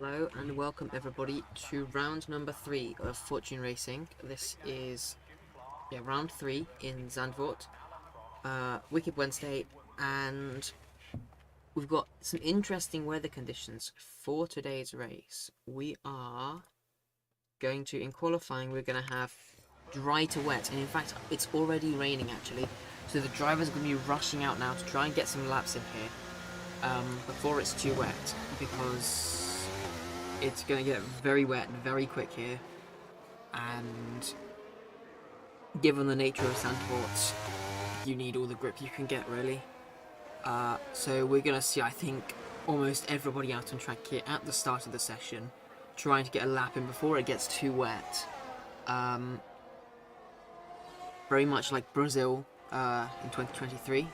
Hello and welcome everybody to round number 3 of Fortune Racing. This is round 3 in Zandvoort, Wicked Wednesday, and we've got some interesting weather conditions for today's race. We are going to, in qualifying, we're going to have dry to wet, and in fact it's already raining actually, so the drivers are going to be rushing out now to try and get some laps in here before it's too wet, because it's going to get very wet very quick here, and given the nature of Sandport, you need all the grip you can get, really. So we're going to see, I think, almost everybody out on track here at the start of the session, trying to get a lap in before it gets too wet. Very much like Brazil in 2023,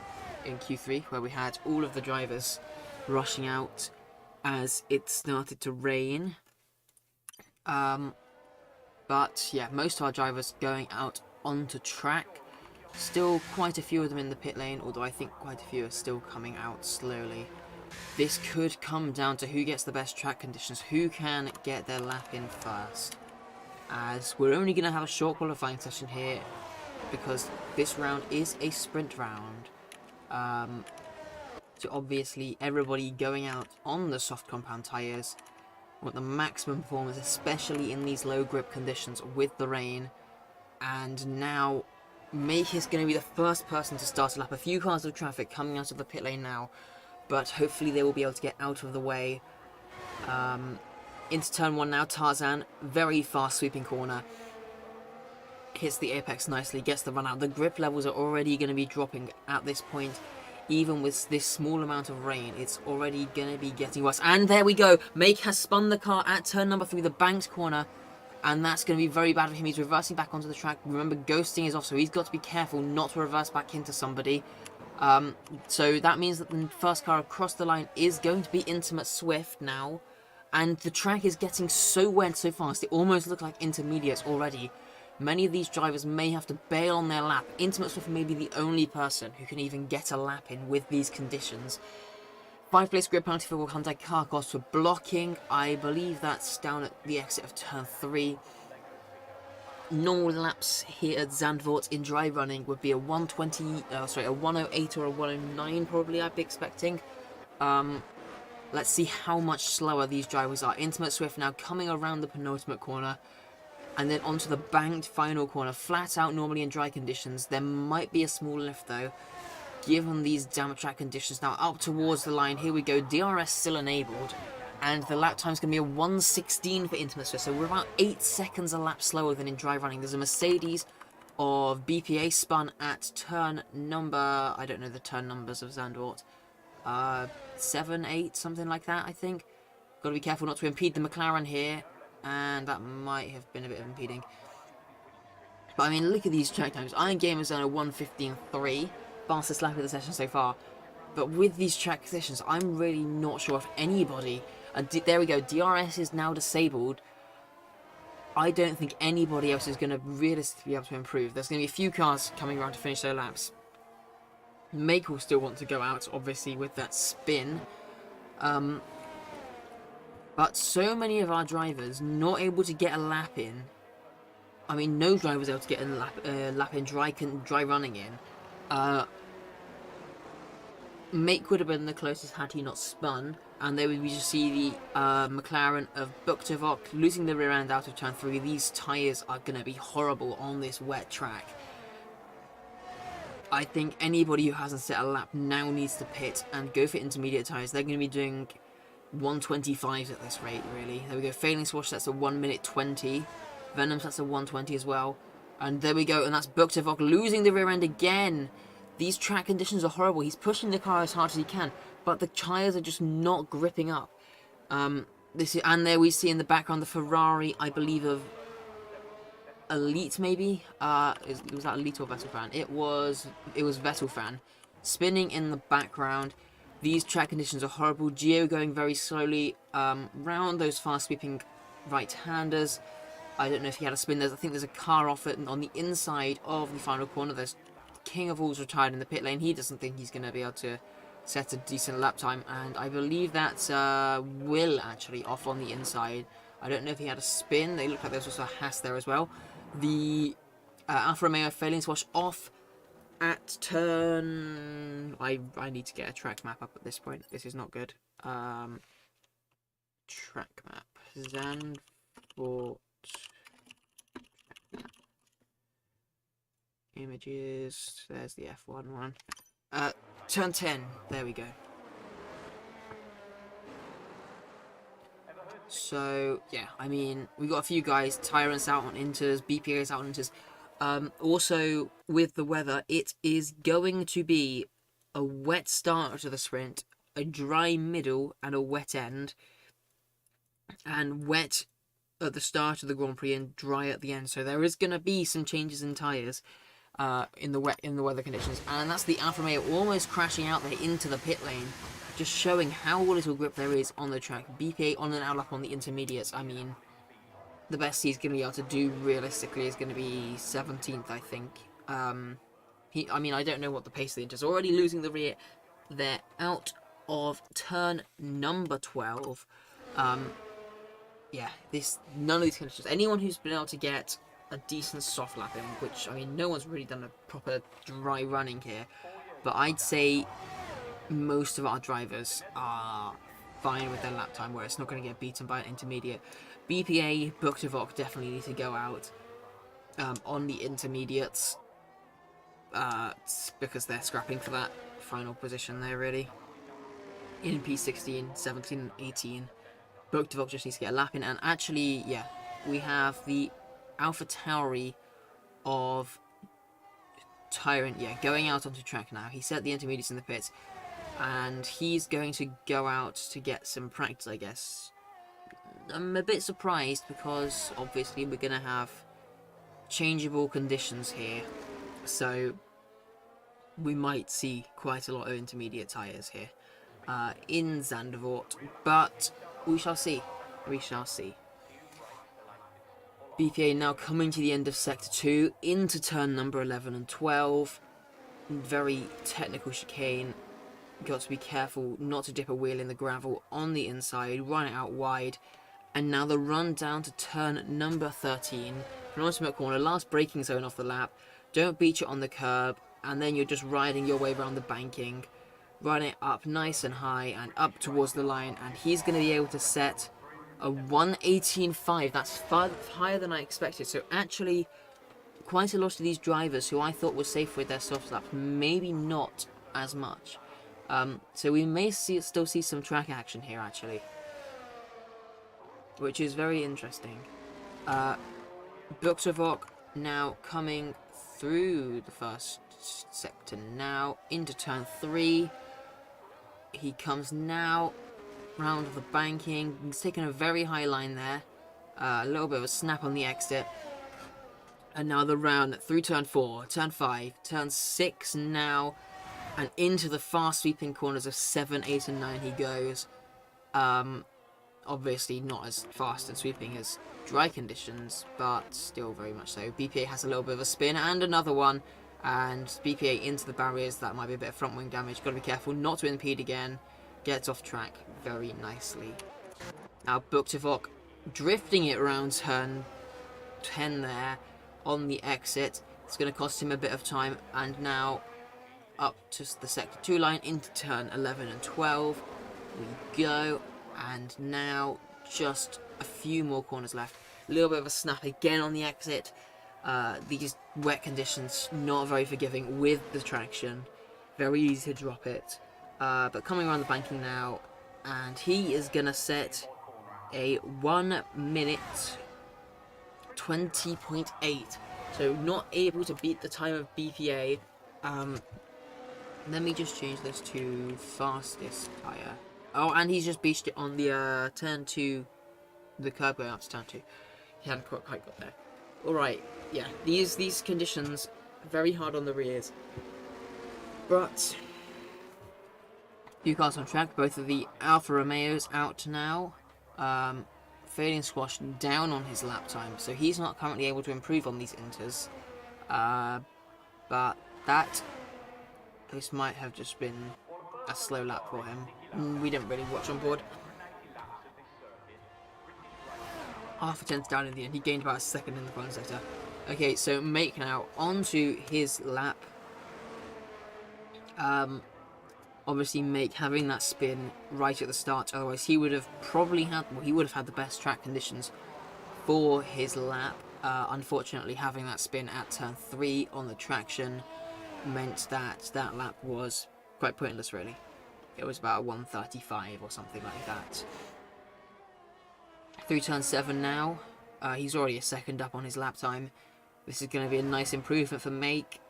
in Q3, where we had all of the drivers rushing out as it started to rain. But yeah, most of our drivers going out onto track. Still quite a few of them in the pit lane, although I think quite a few are still coming out slowly. This could come down to who gets the best track conditions, who can get their lap in first. As we're only going to have a short qualifying session here, because this round is a sprint round. So obviously everybody going out on the soft compound tyres want the maximum performance, especially in these low grip conditions with the rain. And now Make is going to be the first person to start a lap. A few cars of traffic coming out of the pit lane now, but hopefully they will be able to get out of the way. Into turn 1 now, Tarzan, very fast sweeping corner. Hits the apex nicely, gets the run out. The grip levels are already going to be dropping at this point. Even with this small amount of rain, it's already going to be getting worse. And there we go. Make has spun the car at turn number 3, the banked corner. And that's going to be very bad for him. He's reversing back onto the track. Remember, ghosting is off, so he's got to be careful not to reverse back into somebody. So that means that the first car across the line is going to be Intimate Swift now. And the track is getting so wet so fast, it almost looks like intermediates already. Many of these drivers may have to bail on their lap. Intimate Swift may be the only person who can even get a lap in with these conditions. 5-place grid penalty for Hyundai Carcos for blocking. I believe that's down at the exit of turn 3. Normal laps here at Zandvoort in dry running would be a 108 or a 109 probably, I'd be expecting. Let's see how much slower these drivers are. Intimate Swift now coming around the penultimate corner, and then onto the banked final corner. Flat out normally in dry conditions. There might be a small lift though, given these damp track conditions. Now up towards the line, here we go. DRS still enabled, and the lap time is going to be a 1:16 for Intimate Swift, so we're about 8 seconds a lap slower than in dry running. There's a Mercedes of BPA spun at turn number, I don't know the turn numbers of Zandvoort, 7, 8, something like that, I think. Got to be careful not to impede the McLaren here, and that might have been a bit of impeding. But I mean, look at these track times. Iron Gamer's done a 1:15.3, fastest lap of the session so far. But with these track conditions, I'm really not sure if anybody... there we go, DRS is now disabled. I don't think anybody else is going to realistically be able to improve. There's going to be a few cars coming around to finish their laps. Make will still want to go out, obviously, with that spin. But so many of our drivers not able to get a lap in. I mean, no driver was able to get a lap in dry running in. Make would have been the closest had he not spun, and there we just see the McLaren of Buktevok losing the rear end out of turn 3. These tyres are going to be horrible on this wet track. I think anybody who hasn't set a lap now needs to pit and go for intermediate tyres. They're going to be doing 1:25s at this rate, really. There we go. Failing Swash, that's a 1:20. Venoms, that's a 1:20 as well. And there we go, and that's Buktevok losing the rear end again. These track conditions are horrible. He's pushing the car as hard as he can, but the tyres are just not gripping up. And there we see in the background the Ferrari, I believe, of Elite, maybe? Was that Elite or Vettel fan? It was Vettel fan. Spinning in the background. These track conditions are horrible. Gio going very slowly round those fast sweeping right-handers. I don't know if he had a spin. I think there's a car off it on the inside of the final corner. There's King of All's retired in the pit lane. He doesn't think he's going to be able to set a decent lap time, and I believe that's Will actually off on the inside. I don't know if he had a spin. They look like there's also a Haas there as well. The Alfa Romeo failing to wash off at turn... I need to get a track map up at this point. This is not good. Track map. Zandvoort. Images. There's the F1 one. Turn 10. There we go. So, yeah, I mean, we got a few guys, Tyrants out on Inters, BPA's out on Inters. Also, with the weather, it is going to be a wet start to the sprint, a dry middle, and a wet end. And wet at the start of the Grand Prix and dry at the end. So there is going to be some changes in tyres in the weather conditions. And that's the Alfa Romeo almost crashing out there into the pit lane. Just showing how little grip there is on the track. BPA on an outlap on the intermediates. I mean, the best he's going to be able to do realistically is going to be 17th, I think. I mean, I don't know what the pace of the Inter's already losing the rear. They're out of turn number 12. Yeah, none of these conditions. Anyone who's been able to get a decent soft lap in, which, I mean, no one's really done a proper dry running here, but I'd say most of our drivers are fine with their lap time, where it's not going to get beaten by an intermediate. BPA, Buktavok definitely need to go out on the intermediates because they're scrapping for that final position there, really. In P16, 17, and 18. Buktavok just needs to get a lap in, and actually, yeah, we have the AlphaTauri of Tyrant, yeah, going out onto track now. He set the intermediates in the pits, and he's going to go out to get some practice, I guess. I'm a bit surprised because, obviously, we're going to have changeable conditions here, so we might see quite a lot of intermediate tyres here in Zandvoort, but we shall see. We shall see. BPA now coming to the end of Sector 2, into turn number 11 and 12. Very technical chicane. Got to be careful not to dip a wheel in the gravel on the inside, run it out wide. And now the run down to turn number 13. Penultimate corner, last braking zone off the lap. Don't beat it on the curb, and then you're just riding your way around the banking. Run it up nice and high and up towards the line, and he's going to be able to set a 1:18.5. That's far higher than I expected. So actually, quite a lot of these drivers who I thought were safe with their soft laps, maybe not as much. So we may still see some track action here, actually, which is very interesting. Buktavok now coming through the first sector now into turn 3. He comes now round the banking. He's taken a very high line there. A little bit of a snap on the exit. And now the round through turn 4, turn 5, turn 6 now. And into the fast sweeping corners of 7, 8 and 9 he goes. Obviously not as fast and sweeping as dry conditions, but still very much so. BPA has a little bit of a spin and another one. And BPA into the barriers. That might be a bit of front wing damage. Got to be careful not to impede again. Gets off track very nicely. Now Buktavok drifting it around turn 10 there on the exit. It's going to cost him a bit of time. And now up to the sector 2 line into turn 11 and 12. We go. And now just a few more corners left. A little bit of a snap again on the exit. These wet conditions not very forgiving with the traction. Very easy to drop it. But coming around the banking now, and he is going to set a 1 minute 20.8. So not able to beat the time of BPA. Let me just change this to fastest tyre. Oh, and he's just beached it on the turn 2, the curb going up to turn 2. He hadn't quite got there. Alright, yeah, these conditions, very hard on the rears. But few cars on track, both of the Alfa Romeos out now. Failing squash down on his lap time, so he's not currently able to improve on these inters. But this might have just been a slow lap for him. We didn't really watch on board. Half a tenth down in the end. He gained about a second in the final sector. Okay, so Make now onto his lap. Obviously Make having that spin right at the start, otherwise he would have probably had, well, he would have had the best track conditions for his lap. Unfortunately, having that spin at turn 3 on the traction meant that that lap was quite pointless, really. It was about a 1:35 or something like that. Through turn 7 now, he's already a second up on his lap time. This is going to be a nice improvement for Make.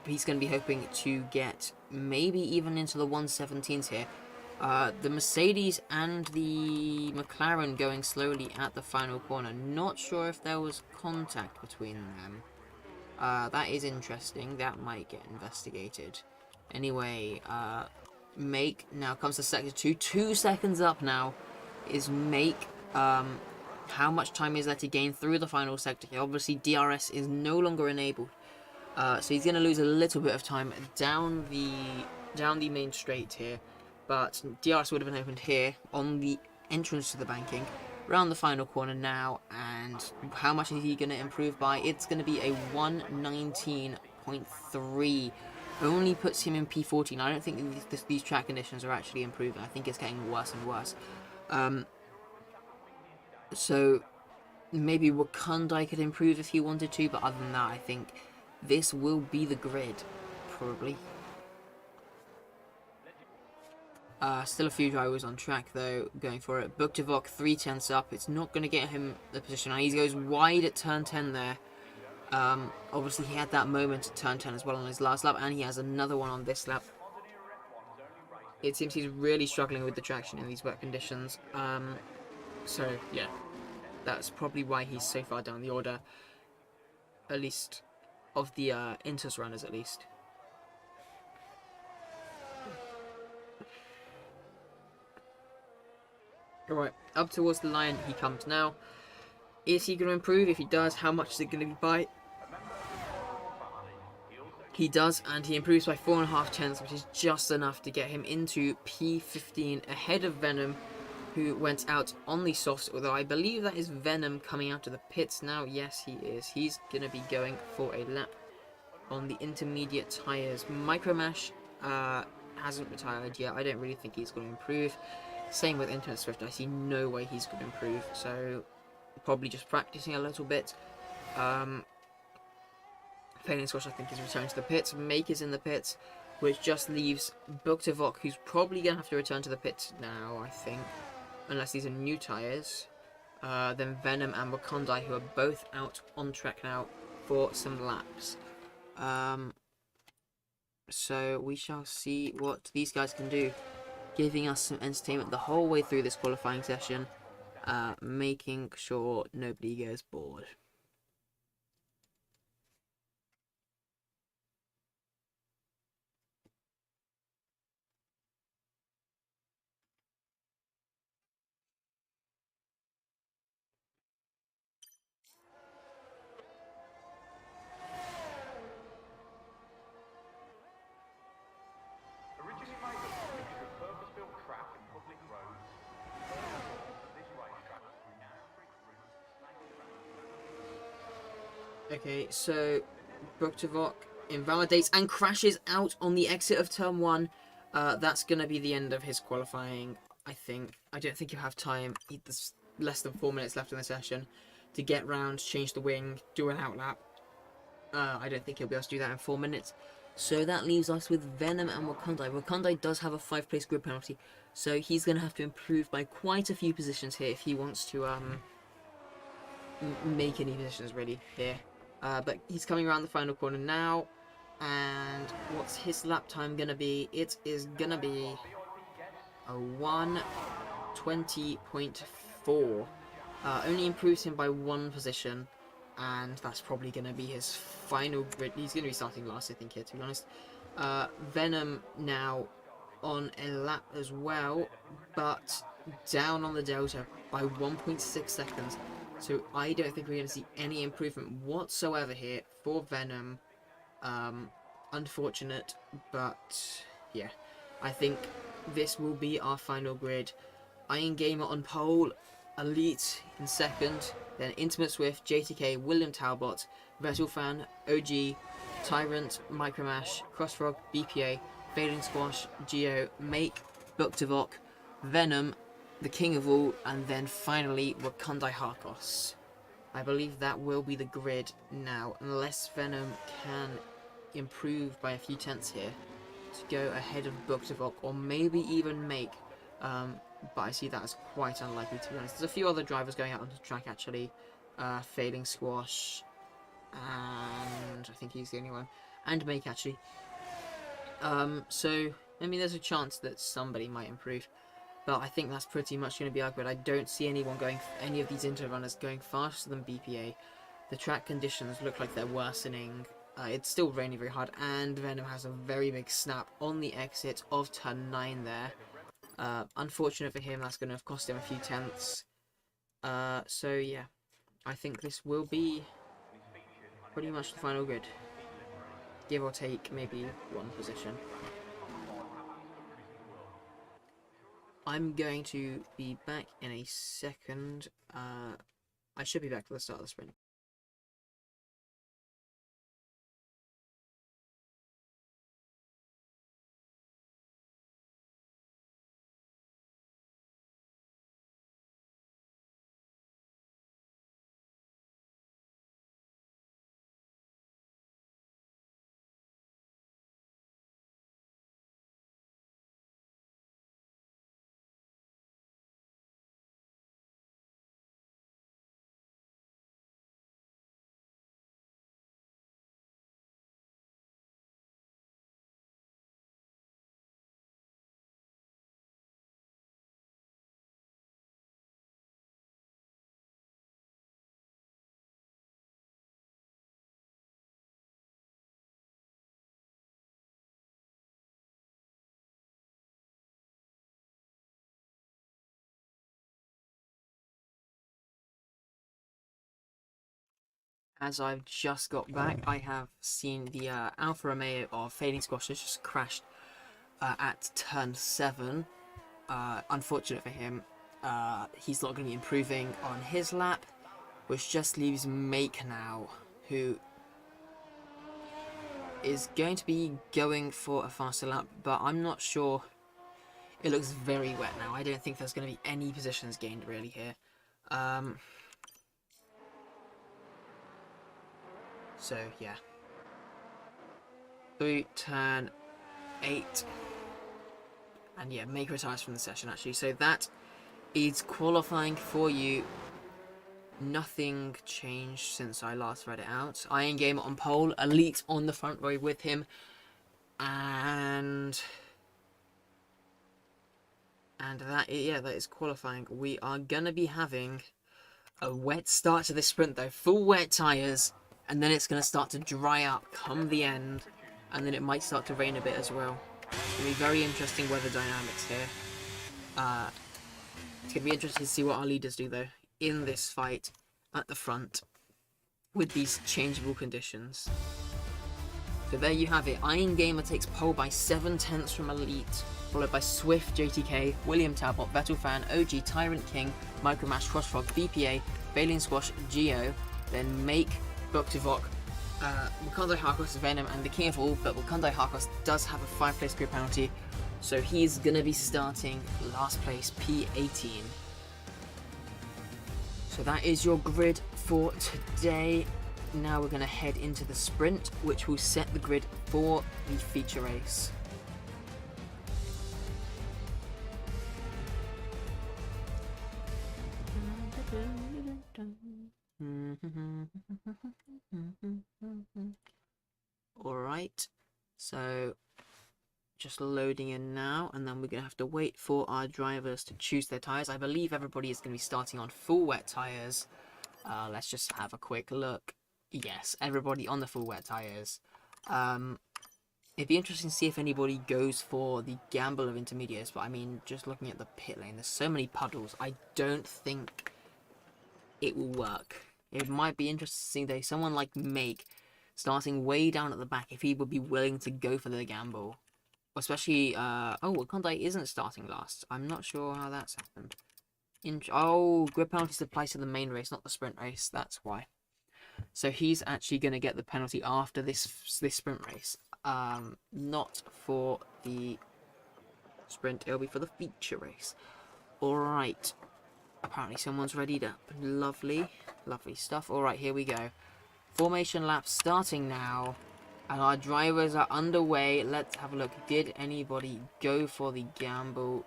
He's going to be hoping to get maybe even into the 1:17s here. The Mercedes and the McLaren going slowly at the final corner. Not sure if there was contact between them. That is interesting. That might get investigated. Anyway, Make now comes to sector 2. 2 seconds up now is Make. How much time is there to gain through the final sector here? Obviously, DRS is no longer enabled. So he's going to lose a little bit of time down the main straight here. But DRS would have been opened here on the entrance to the banking. Around the final corner now. And how much is he going to improve by? It's going to be a 1:19.3. Only puts him in P14. I don't think these track conditions are actually improving. I think it's getting worse and worse. So maybe Wakandai could improve if he wanted to, but other than that, I think this will be the grid, probably. Still a few drivers on track, though, going for it. Buktivok, 3/10 up. It's not going to get him the position. He goes wide at turn 10 there. Obviously, he had that moment at turn 10 as well on his last lap, and he has another one on this lap. It seems he's really struggling with the traction in these wet conditions. So, yeah, that's probably why he's so far down the order, at least of the Intus runners, at least. Alright, up towards the line he comes now. Is he going to improve? If he does, how much is it going to be by? He does, and he improves by 4.5 tenths, which is just enough to get him into P15 ahead of Venom, who went out on the softs, although I believe that is Venom coming out of the pits now. Yes, he is. He's going to be going for a lap on the intermediate tyres. Micromash hasn't retired yet. I don't really think he's going to improve. Same with Internet Swift. I see no way he's going to improve, so probably just practicing a little bit. Failing Swash, I think, is returning to the pits. Make is in the pits, which just leaves Buktivok, who's probably going to have to return to the pits now, I think. Unless these are new tyres. Then Venom and Wakandai, who are both out on track now for some laps. So we shall see what these guys can do. Giving us some entertainment the whole way through this qualifying session. Making sure nobody gets bored. Okay, so Buktivok invalidates and crashes out on the exit of turn 1. That's going to be the end of his qualifying, I think. I don't think he'll have time. There's less than 4 minutes left in the session to get round, change the wing, do an outlap. I don't think he'll be able to do that in 4 minutes. So that leaves us with Venom and Wakandai. Wakandai does have a 5-place grid penalty, so he's going to have to improve by quite a few positions here if he wants to make any positions really here. But he's coming around the final corner now, and what's his lap time going to be? It is going to be a 1:20.4. Only improves him by 1 position, and that's probably going to be his final grid. He's going to be starting last, I think, here, to be honest. Venom now on a lap as well, but down on the delta by 1.6 seconds. So I don't think we're going to see any improvement whatsoever here for Venom. Unfortunate, but yeah. I think this will be our final grid. Iron Gamer on pole, Elite in second, then Intimate Swift, JTK, William Talbot, Vettel Fan, OG, Tyrant, Micromash, Crossfrog, BPA, Fading Squash, Geo, Make, Buktivok, Venom, the King of All, and then finally Wakandai Harkos. I believe that will be the grid now, unless Venom can improve by a few tenths here to go ahead of Buktivok, or maybe even Make. But I see that as quite unlikely, to be honest. There's a few other drivers going out onto the track, actually. Fading Squash, and I think he's the only one. And Make, actually. So, I mean, there's a chance that somebody might improve. But I think that's pretty much going to be our grid. I don't see anyone going, any of these Inter runners going faster than BPA. The track conditions look like they're worsening. It's still raining very hard, and Venom has a very big snap on the exit of turn 9 there. Unfortunate for him, that's going to have cost him a few tenths. So yeah, I think this will be pretty much the final grid. Give or take maybe one position. I'm going to be back in a second. I should be back for the start of the sprint. As I've just got back, I have seen the Alfa Romeo of Fading Squash has just crashed at turn 7. Unfortunate for him, he's not going to be improving on his lap, which just leaves Make now, who is going to be going for a faster lap, but I'm not sure. It looks very wet now. I don't think there's going to be any positions gained really here. So yeah, through turn 8, and yeah, Make retires from the session actually. So that is qualifying for you. Nothing changed since I last read it out. Iron Gamer on pole, Elite on the front row with him, and that is qualifying. We are gonna be having a wet start to this sprint though, full wet tyres, and then it's gonna start to dry up come the end, and then it might start to rain a bit as well. It's gonna be very interesting weather dynamics here. It's gonna be interesting to see what our leaders do though in this fight at the front with these changeable conditions. So there you have it. Iron Gamer takes pole by 7 tenths from Elite, followed by Swift, JTK, William Talbot, Vettel Fan, OG, Tyrant King, Micromash, Crossfrog, BPA, Failing Squash, Geo, then Make, Buktivok, Wakandai Harkos, Venom, and the King of All, but Wakandai Harkos does have a 5-place grid penalty, so he's going to be starting last place, P18. So that is your grid for today. Now we're going to head into the sprint, which will set the grid for the feature race. Alright, so just loading in now, and then we're going to have to wait for our drivers to choose their tyres. I believe everybody is going to be starting on full wet tyres. Let's just have a quick look. Yes, everybody on the full wet tyres. It'd be interesting to see if anybody goes for the gamble of intermediates, but I mean, just looking at the pit lane, there's so many puddles, I don't think it will work. It might be interesting to see though, someone like Make starting way down at the back, if he would be willing to go for the gamble. Especially, oh, Wakandai isn't starting last. I'm not sure how that's happened. Oh, grid penalties apply to the main race, not the sprint race. That's why. So he's actually going to get the penalty after this sprint race. Not for the sprint. It'll be for the feature race. All right. Apparently someone's readied up. Lovely, lovely stuff. All right, here we go. Formation lap starting now. And our drivers are underway. Let's have a look. Did anybody go for the gamble?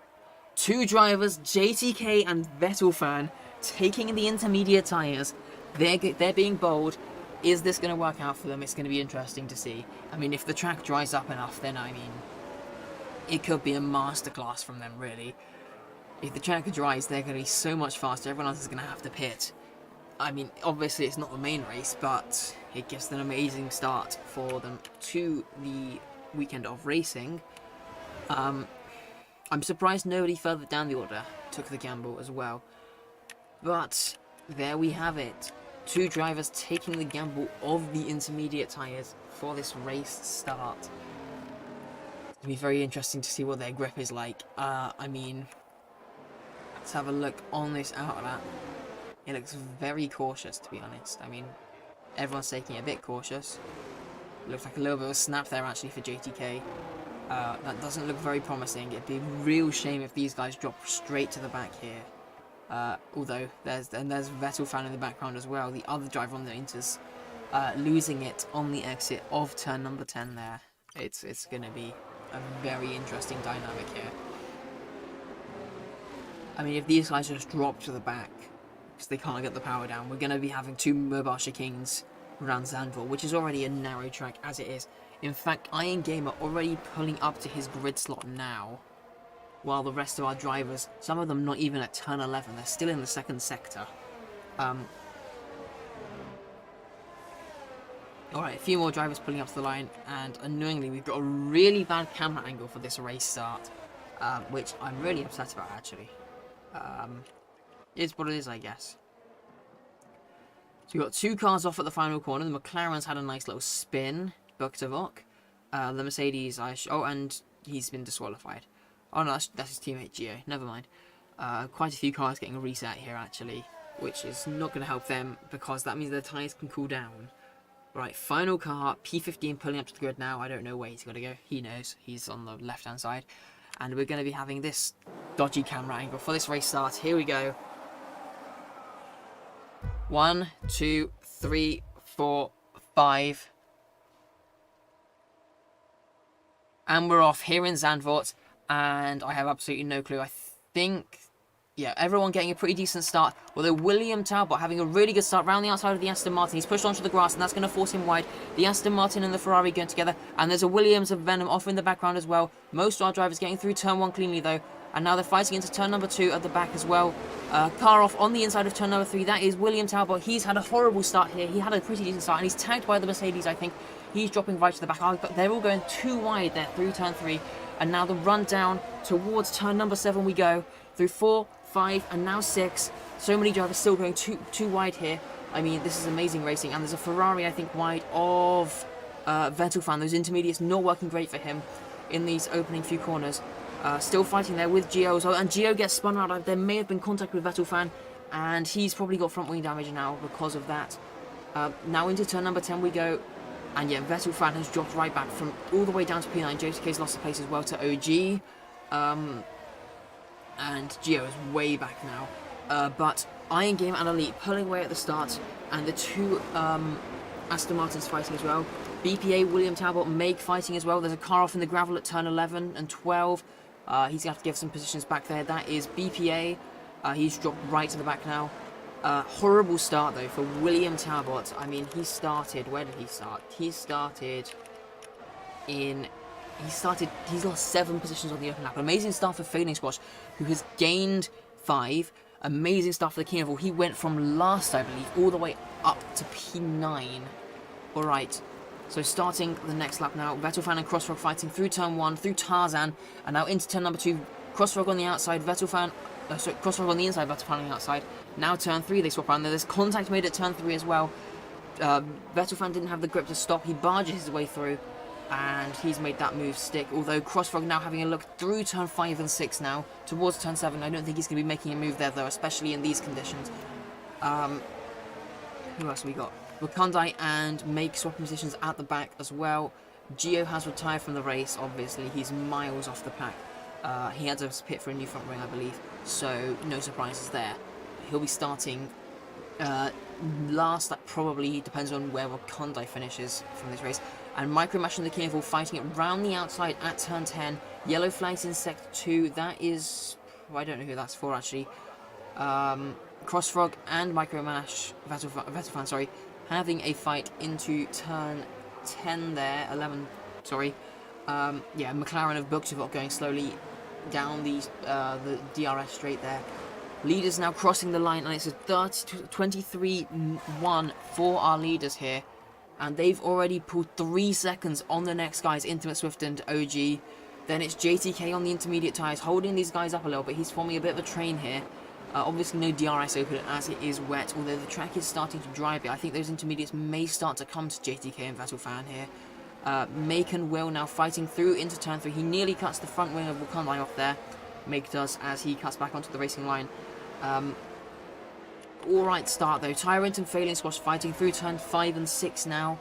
2 drivers, JTK and Vettelfan, taking the intermediate tyres. They're being bold. Is this going to work out for them? It's going to be interesting to see. I mean, if the track dries up enough, then, I mean, it could be a masterclass from them, really. If the track dries, they're going to be so much faster. Everyone else is going to have to pit. I mean, obviously it's not the main race, but it gives an amazing start for them to the weekend of racing. I'm surprised nobody further down the order took the gamble as well. But there we have it. 2 drivers taking the gamble of the intermediate tyres for this race start. It'll be very interesting to see what their grip is like. I mean, let's have a look on this outlap. It looks very cautious, to be honest. I mean, everyone's taking it a bit cautious. Looks like a little bit of a snap there, actually, for JTK. That doesn't look very promising. It'd be a real shame if these guys drop straight to the back here. Although, there's Vettelfan in the background as well. The other driver on the Inters losing it on the exit of turn number 10 there. It's going to be a very interesting dynamic here. I mean, if these guys just drop to the back, because they can't get the power down, we're going to be having 2 mobile chicanes around Zandvoort, which is already a narrow track as it is. In fact, Iron Gamer already pulling up to his grid slot now, while the rest of our drivers, some of them not even at turn 11, they're still in the second sector. Alright, a few more drivers pulling up to the line, and annoyingly we've got a really bad camera angle for this race start, which I'm really upset about, actually. It's what it is, I guess. So we've got 2 cars off at the final corner. The McLaren's had a nice little spin, Buktavok. The Mercedes, oh, and he's been disqualified. Oh no, that's his teammate Gio. Never mind. Quite a few cars getting a reset here, actually, which is not going to help them because that means their tyres can cool down. Right, final car, P15 pulling up to the grid now. I don't know where he's got to go. He knows. He's on the left-hand side. And we're going to be having this dodgy camera angle for this race start. Here we go. 1, 2, 3, 4, 5. And we're off here in Zandvoort. And I have absolutely no clue. I think, yeah, everyone getting a pretty decent start. Although William Talbot having a really good start round the outside of the Aston Martin. He's pushed onto the grass and that's going to force him wide. The Aston Martin and the Ferrari going together. And there's a Williams of Venom off in the background as well. Most of our drivers getting through turn 1 cleanly though. And now they're fighting into turn number 2 at the back as well. Car off on the inside of turn number 3. That is William Talbot. He's had a horrible start here. He had a pretty decent start and he's tagged by the Mercedes, I think. He's dropping right to the back. But they're all going too wide there through turn 3. And now the run down towards turn number 7 we go. Through 4, 5, and now 6. So many drivers still going too wide here. I mean, this is amazing racing. And there's a Ferrari, I think, wide of Vettelfan. Those intermediates not working great for him in these opening few corners. Still fighting there with Gio as well. And Gio gets spun out. There may have been contact with Vettelfan. And he's probably got front wing damage now because of that. Now into turn number 10 we go. And yeah, Vettelfan has dropped right back from all the way down to P9. JTK's lost the place as well to OG. And Gio is way back now. But Iron Game and Elite pulling away at the start. And the 2 Aston Martins fighting as well. BPA, William Talbot, Meg fighting as well. There's a car off in the gravel at turn 11 and 12. He's going to have to give some positions back there. That is BPA. He's dropped right to the back now. Horrible start though for William Talbot. I mean, he started, where did he start? He's lost 7 positions on the open lap. Amazing start for Failing Squash, who has gained 5. Amazing start for the King of All. He went from last, I believe, all the way up to P9. Alright, so starting the next lap now. Vettelfan and Crossrock fighting through turn 1, through Tarzan, and now into turn number 2. Crossrock on the outside, Crossrock on the inside, Vettelfan on the outside. Now turn 3, they swap around. There's contact made at turn 3 as well. Vettelfan didn't have the grip to stop. He barges his way through. and he's made that move stick. Although Crossfrog now having a look through turn 5 and 6 now towards turn 7. I don't think he's going to be making a move there though, especially in these conditions. Who else have we got? Wakandai and Make swapping positions at the back as well. Gio has retired from the race, obviously. He's miles off the pack. He had to pit for a new front wing, I believe, so no surprises there. He'll be starting last. That probably depends on where Wakandai finishes from this race. And Micromash and the King of All fighting it round the outside at turn 10. Yellow flags in sector 2. That is... well, I don't know who that's for, actually. Crossfrog and Micromash, Vettelfan, sorry, having a fight into turn 10 there. 11, sorry. Yeah, McLaren of Buktavok going slowly down the DRS straight there. Leaders now crossing the line, and it's a 23-1 for our leaders here. And they've already pulled 3 seconds on the next guys, Intimate Swift and OG. Then it's JTK on the intermediate tyres, holding these guys up a little bit. He's forming a bit of a train here. Obviously no DRS open as it is wet, although the track is starting to dry a bit. I think those intermediates may start to come to JTK and Vettelfan here. Make and Will now fighting through into turn 3. He nearly cuts the front wing of Wakandai off there. Make does as he cuts back onto the racing line. Alright start though. Tyrant and Failing Squash fighting through turn 5 and 6 now.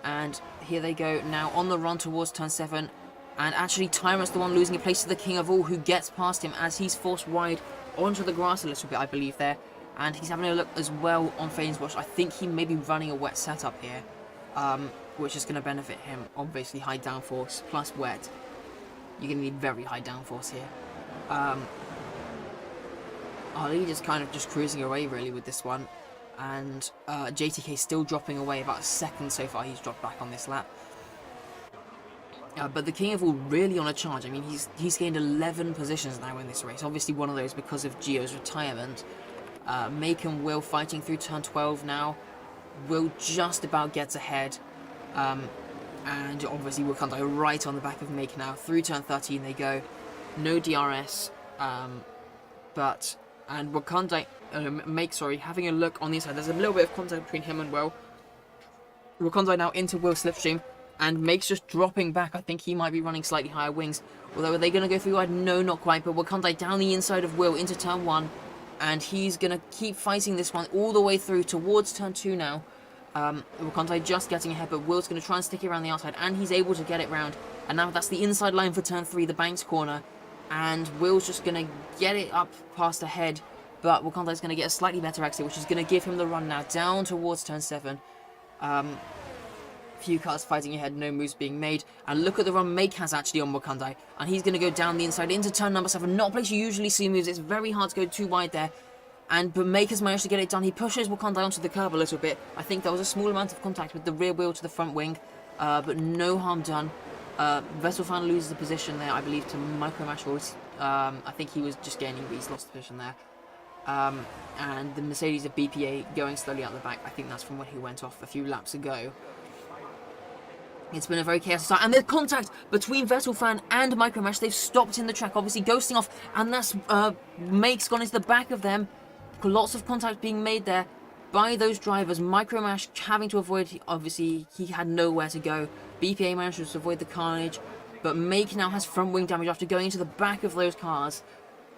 And here they go now on the run towards turn 7. And actually Tyrant's the one losing a place to the King of All, who gets past him as he's forced wide onto the grass a little bit, I believe there. And he's having a look as well on Failing Squash. I think he may be running a wet setup here. Which is going to benefit him. Obviously high downforce plus wet. You're going to need very high downforce here. Our leader's kind of just cruising away really with this one. And JTK still dropping away about a second so far. He's dropped back on this lap. But the King of All really on a charge. I mean, he's gained 11 positions now in this race. Obviously one of those because of Gio's retirement. Make and Will fighting through turn 12 now. Will just about gets ahead. And obviously Wakandai right on the back of Make now. Through turn 13 they go. No DRS. And Wakandai, Make, sorry, having a look on the inside. There's a little bit of contact between him and Will. Wakandai now into Will slipstream. And Make's just dropping back. I think he might be running slightly higher wings. Although, are they going to go through wide? No, not quite. But Wakandai down the inside of Will into turn 1. And he's going to keep fighting this one all the way through towards turn 2 now. Wakandai just getting ahead, but Will's going to try and stick it around the outside. And he's able to get it round. And now that's the inside line for turn 3, the Banks corner. And Will's just going to get it up past ahead. But Wakandai's going to get a slightly better exit, which is going to give him the run now down towards turn 7. Few cars fighting ahead, no moves being made. And look at the run Make has actually on Wakandai. And he's going to go down the inside into turn number 7. Not a place you usually see moves. It's very hard to go too wide there. But Make has managed to get it done. He pushes Wakandai onto the curb a little bit. I think there was a small amount of contact with the rear wheel to the front wing. But no harm done. Vettelfan loses the position there, I believe, to Micromash. I think he was just gaining, but he's lost the position there. And the Mercedes of BPA going slowly out the back. I think that's from when he went off a few laps ago. It's been a very chaotic start. And there's contact between Vettelfan and Micromash. They've stopped in the track, obviously ghosting off. And that's Make's gone into the back of them. Lots of contact being made there by those drivers. Micromash having to avoid, obviously, he had nowhere to go. BPA managed to avoid the carnage. But Make now has front wing damage after going into the back of those cars.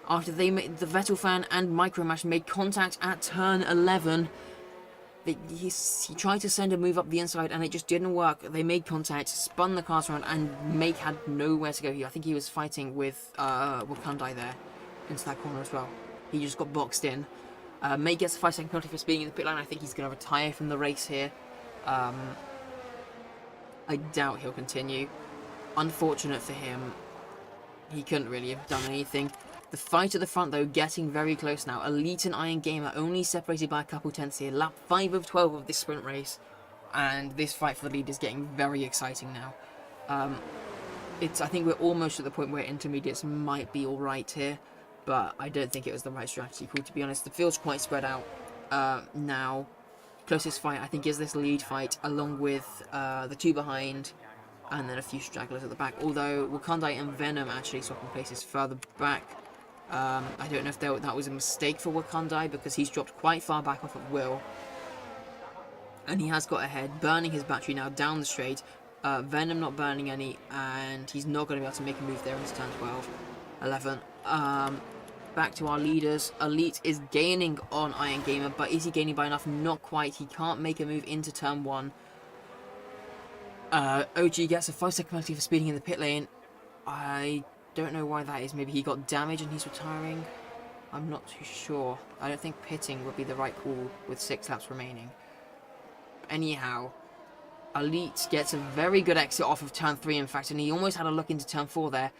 After they made the Vettelfan and Micromash made contact at turn 11. He tried to send a move up the inside and it just didn't work. They made contact, spun the cars around, and Make had nowhere to go here. I think he was fighting with Wakandai there into that corner as well. He just got boxed in. Make gets a 5-second penalty for speeding in the pit lane. I think he's going to retire from the race here. I doubt he'll continue. Unfortunate for him. He couldn't really have done anything. The fight at the front, though, getting very close now. Elite and Iron Gamer only separated by a couple tenths here. Lap 5 of 12 of this sprint race. And this fight for the lead is getting very exciting now. I think we're almost at the point where intermediates might be alright here. But I don't think it was the right strategy call, to be honest. The field's quite spread out now. Closest fight, I think, is this lead fight, along with the 2 behind. And then a few stragglers at the back. Although Wakandai and Venom actually swapping places further back. I don't know if that was a mistake for Wakandai, because he's dropped quite far back off of Will. And he has got ahead, burning his battery now down the straight. Venom not burning any, and he's not going to be able to make a move there into turn 12, 11. Back to our leaders. Elite is gaining on Iron Gamer, but is he gaining by enough? Not quite. He can't make a move into turn 1. OG gets a 5-second penalty for speeding in the pit lane. I don't know why that is. Maybe he got damage and he's retiring. I'm not too sure. I don't think pitting would be the right call with 6 laps remaining. Anyhow, Elite gets a very good exit off of turn 3, in fact, and he almost had a look into turn 4 there.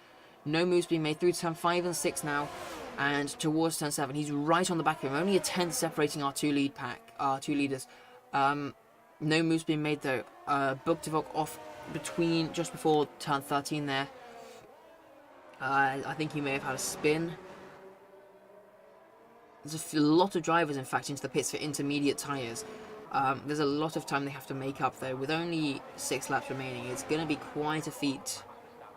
No moves being made through turn 5 and 6 now, and towards turn 7. He's right on the back of him, only a 10th separating our two leaders. No moves being made though. Bugtevok off between just before turn 13 there. I think he may have had a spin. There's a lot of drivers, in fact, into the pits for intermediate tyres. There's a lot of time they have to make up, though. With only 6 laps remaining, it's going to be quite a feat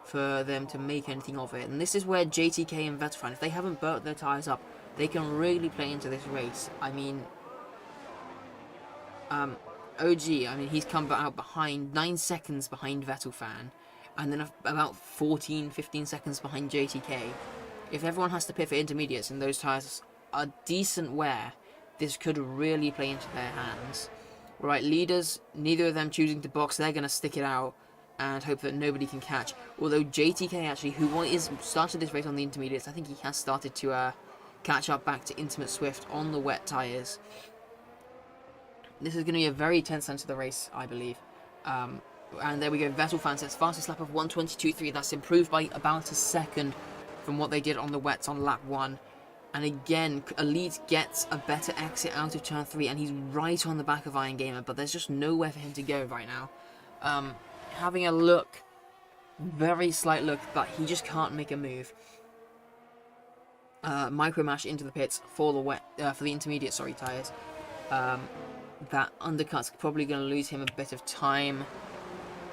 for them to make anything of it. And this is where JTK and Vettelfan, if they haven't burnt their tyres up, they can really play into this race. I mean, OG, I mean, he's come out behind, 9 seconds behind Vettelfan, and then about 14-15 seconds behind JTK. If everyone has to pit for intermediates and those tyres are decent wear, this could really play into their hands. Right, leaders, neither of them choosing to box. They're going to stick it out and hope that nobody can catch. Although JTK, actually, who started this race on the intermediates, I think he has started to catch up back to Intimate Swift on the wet tyres. This is going to be a very tense end to the race, I believe. And there we go, Vettelfan sets fastest lap of 1:22.3. That's improved by about a second from what they did on the wets on lap 1. And again, Elite gets a better exit out of turn 3, and he's right on the back of Iron Gamer, but there's just nowhere for him to go right now. Having a look, very slight look, but he just can't make a move. Micro Mash into the pits for the intermediate, tyres. That undercut's probably going to lose him a bit of time,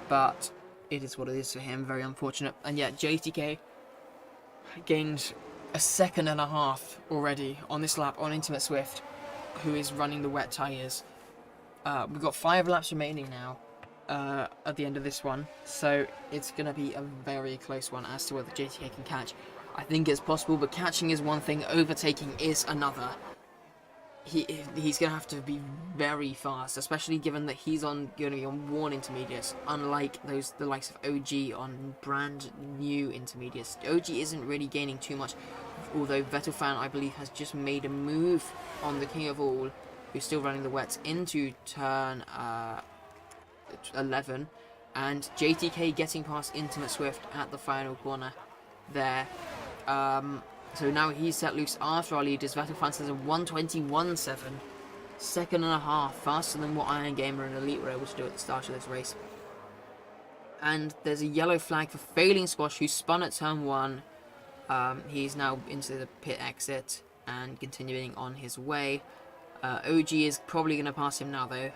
but it is what it is for him. Very unfortunate. And yet, JTK gained a 1.5 seconds already on this lap on Intimate Swift, who is running the wet tyres. We've got 5 laps remaining now at the end of this one, so it's going to be a very close one as to whether JTK can catch. I think it's possible, but catching is one thing, overtaking is another. He's going to have to be very fast, especially given that he's going to be on worn intermediates, unlike the likes of OG on brand new intermediates. OG isn't really gaining too much, although Vettelfan, I believe, has just made a move on the King of All, who's still running the wets, into turn 11, and JTK getting past Intimate Swift at the final corner there. So now he's set loose after our leaders. Vettelfan says a 1:21.7. 1.5 seconds faster than what Iron Gamer and Elite were able to do at the start of this race. And there's a yellow flag for failing Squash, who spun at turn 1. He's now into the pit exit and continuing on his way. OG is probably going to pass him now, though,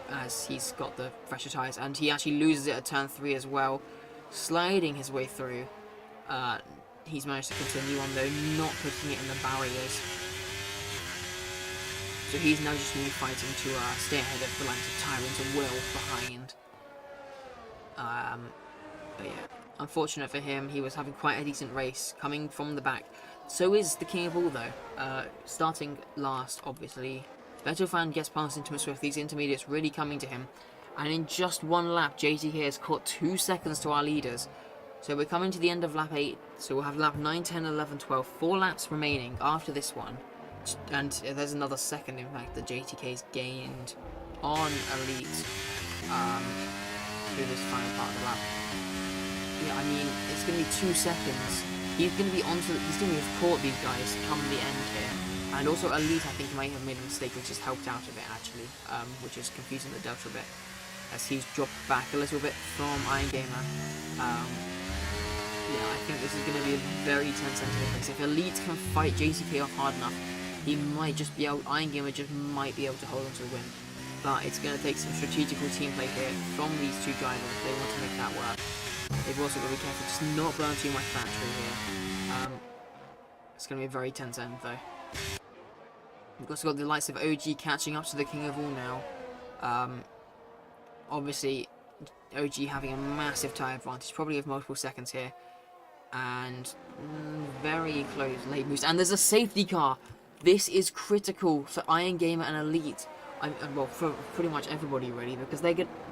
as he's got the fresher tyres. And he actually loses it at turn 3 as well, sliding his way through. He's managed to continue on, though, not putting it in the barriers. So he's now just going to be fighting to stay ahead of the likes of Tyrant and Will behind. But yeah, unfortunate for him. He was having quite a decent race coming from the back. So is the King of All, though. Starting last, obviously. Vettelfan gets past Intimate Swift. These intermediates really coming to him. And in just 1 lap, JTK has caught 2 seconds to our leaders. So we're coming to the end of lap 8, so we'll have lap 9, 10, 11, 12, 4 laps remaining after this one. And there's another second, in fact, that JTK's gained on Elite through this final part of the lap. Yeah, I mean, it's going to be 2 seconds. He's going to be he's going to have caught these guys come the end here. And also Elite, I think, might have made a mistake which has helped out a bit, actually, which is confusing the Delta a bit, as he's dropped back a little bit from Iron Gamer. Yeah, I think this is going to be a very tense end to the race. If Elite can fight JTK off hard enough, he might just be able, Iron Gamer just might be able to hold on to the win. But it's going to take some strategical team play here from these two drivers if they want to make that work. They've also got to be careful just not burn too much battery here. It's going to be a very tense end, though. We've also got the likes of OG catching up to the King of All now. Obviously, OG having a massive tyre advantage, probably of multiple seconds here. And very close late moves. And there's a safety car. This is critical for Iron Gamer and Elite. Well, for pretty much everybody really, because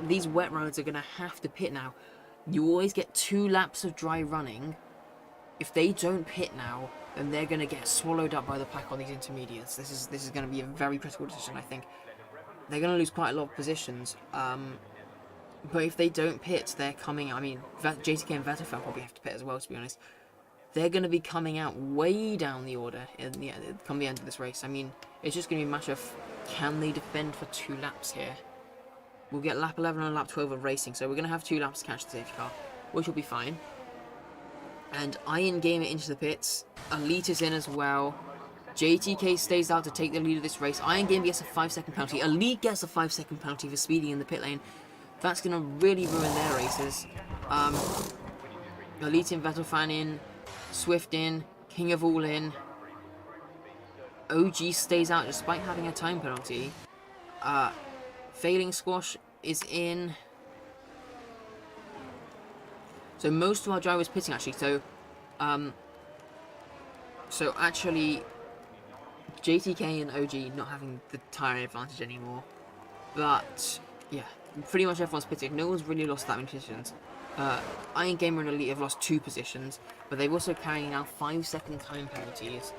these wet roads are going to have to pit now. You always get 2 laps of dry running. If they don't pit now, then they're going to get swallowed up by the pack on these intermediates. This is going to be a very critical decision, I think. They're going to lose quite a lot of positions. But if they don't pit, they're coming... I mean, JTK and Vettelfan probably have to pit as well, to be honest. They're going to be coming out way down the order come the end of this race. I mean, it's just going to be a matter of, can they defend for 2 laps here? We'll get lap 11 and lap 12 of racing, so we're going to have 2 laps to catch the safety car, which will be fine. And Iron Gamer into the pits. Elite is in as well. JTK stays out to take the lead of this race. Iron Gamer gets a 5-second penalty. Elite gets a 5-second penalty for speeding in the pit lane. That's going to really ruin their races. Elite in, Vettelfan in, Swift in, King of All in. OG stays out despite having a time penalty. Failing Squash is in. So most of our drivers pitting actually. So actually, JTK and OG not having the tyre advantage anymore. But yeah, pretty much everyone's pitting. No one's really lost that many positions. Iron Gamer and Elite have lost 2 positions, but they've also carrying now 5-second time penalties.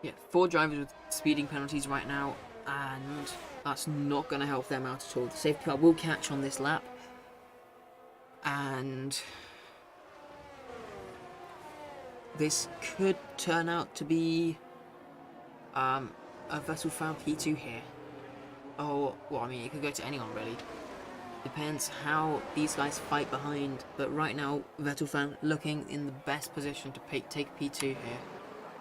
Yeah, 4 drivers with speeding penalties right now, and that's not going to help them out at all. The safety car will catch on this lap, and this could turn out to be a Vettelfan P2 here. Oh, well, I mean, it could go to anyone, really. Depends how these guys fight behind, but right now, Vettelfan looking in the best position to take P2 here.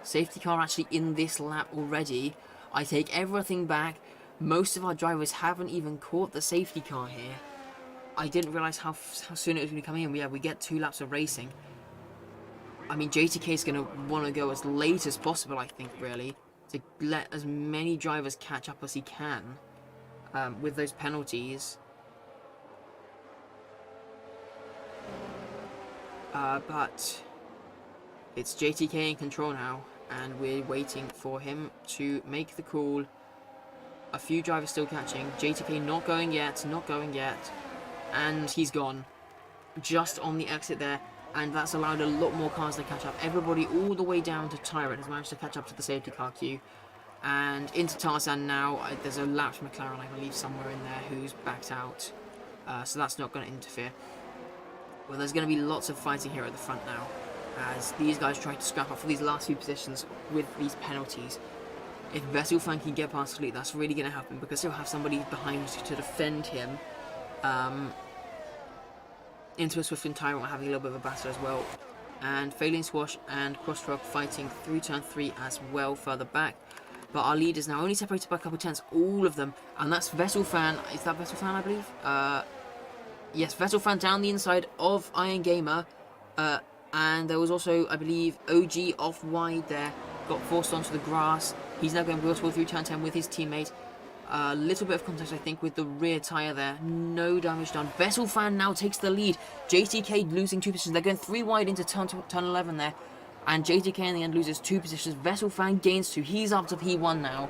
Safety car actually in this lap already. I take everything back. Most of our drivers haven't even caught the safety car here. I didn't realise how soon it was going to come in. Yeah, we get 2 laps of racing. I mean, JTK is going to want to go as late as possible, I think, really, to let as many drivers catch up as he can with those penalties. But it's JTK in control now, and we're waiting for him to make the call. A few drivers still catching. JTK not going yet, and he's gone. Just on the exit there, and that's allowed a lot more cars to catch up. Everybody all the way down to Tyrant has managed to catch up to the safety car queue. And into Tarzan now. There's a lapsed McLaren, I believe, somewhere in there who's backed out. So that's not going to interfere. Well, there's going to be lots of fighting here at the front now, as these guys try to scrap up for these last few positions with these penalties. If Vettelfan can get past Elite, that's really going to happen, because he'll have somebody behind to defend him. Into a Swift and Tyrant having a little bit of a battle as well. And Failing Squash and Crosstrug fighting through turn 3 as well further back. But our lead is now only separated by a couple of tenths, all of them. And that's Vettelfan. Is that Vettelfan, I believe? Yes, Vettelfan down the inside of Iron Gamer. And there was also, I believe, OG off wide there. Got forced onto the grass. He's now going wheel to wheel through turn 10 with his teammate. A little bit of contact, I think, with the rear tyre there. No damage done. Vettelfan now takes the lead. JTK losing 2 positions. They're going 3 wide into turn 11 there. And JTK in the end loses 2 positions. Vettelfan gains 2. He's up to P1 now.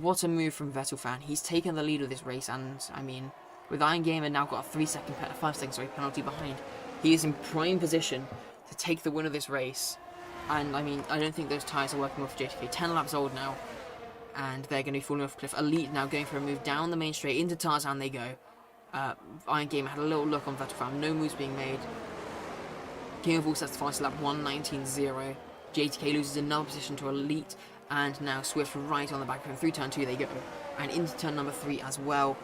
What a move from Vettelfan. He's taken the lead of this race. And, I mean, with Iron Gamer now got a 5-second penalty behind, he is in prime position to take the win of this race. And, I mean, I don't think those tyres are working well for JTK. 10 laps old now. And they're going to be falling off a cliff. Elite now going for a move down the main straight. Into Tarzan they go. Iron Gamer had a little look on Vettelfan. No moves being made. King of All sets the fastest lap, 1:19.0. JTK loses another position to Elite. And now Swift right on the back of him. Through turn 2 they go. And into turn number 3 as well.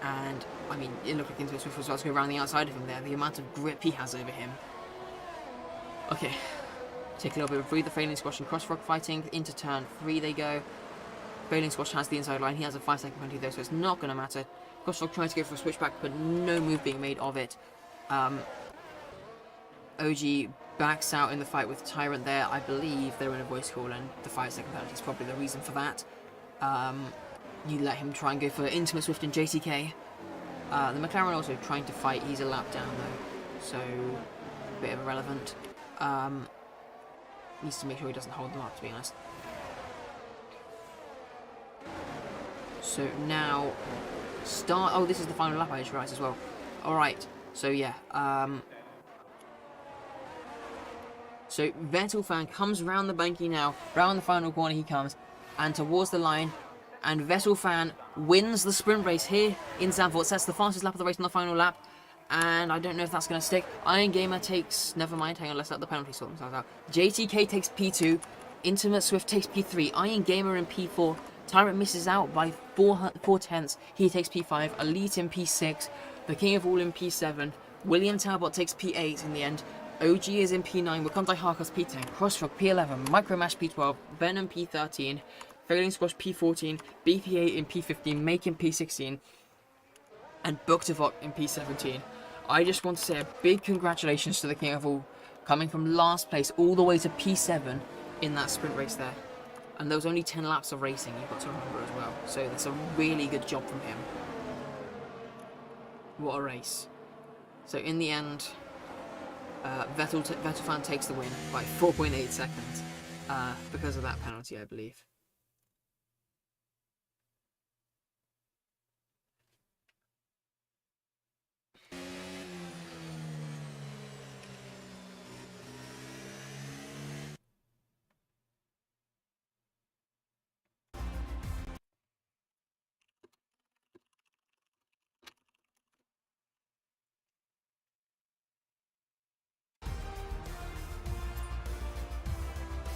And, I mean, it looked like into Swift was about to go around the outside of him there. The amount of grip he has over him. Okay. Take a little bit of a breather. Failing Squash and Crossrock fighting. Into turn 3 they go. Failing Squash has the inside line. He has a 5-second penalty though, so it's not going to matter. Crossrock trying to go for a switchback, but no move being made of it. OG backs out in the fight with Tyrant there. I believe they're in a voice call, and the 5-second penalty is probably the reason for that. You let him try and go for Intimate Swift and JTK. The McLaren also trying to fight. He's a lap down though, so a bit irrelevant. Needs to make sure he doesn't hold them up, to be honest. So now start. Oh, this is the final lap, I just realised as well. All right. So yeah. So Vettel fan comes round the banky now. Round the final corner he comes, and towards the line. And Vettel fan wins the sprint race here in Zandvoort. Sets the fastest lap of the race on the final lap. And I don't know if that's going to stick. Iron Gamer takes... Never mind, hang on, let's let the penalty sort themselves out. JTK takes P2. Intimate Swift takes P3. Iron Gamer in P4. Tyrant misses out by 4/10. He takes P5. Elite in P6. The King of All in P7. William Talbot takes P8 in the end. OG is in P9. Wakandai Harkos P10. Crossrock P11. Micromash P12. Venom P13. Failing Squash P14, BP8 in P15, Make in P16, and Buktavok in P17. I just want to say a big congratulations to the King of All, coming from last place all the way to P7 in that sprint race there. And there was only 10 laps of racing, you've got to remember as well. So that's a really good job from him. What a race. So in the end, Vettel fan takes the win by 4.8 seconds because of that penalty, I believe.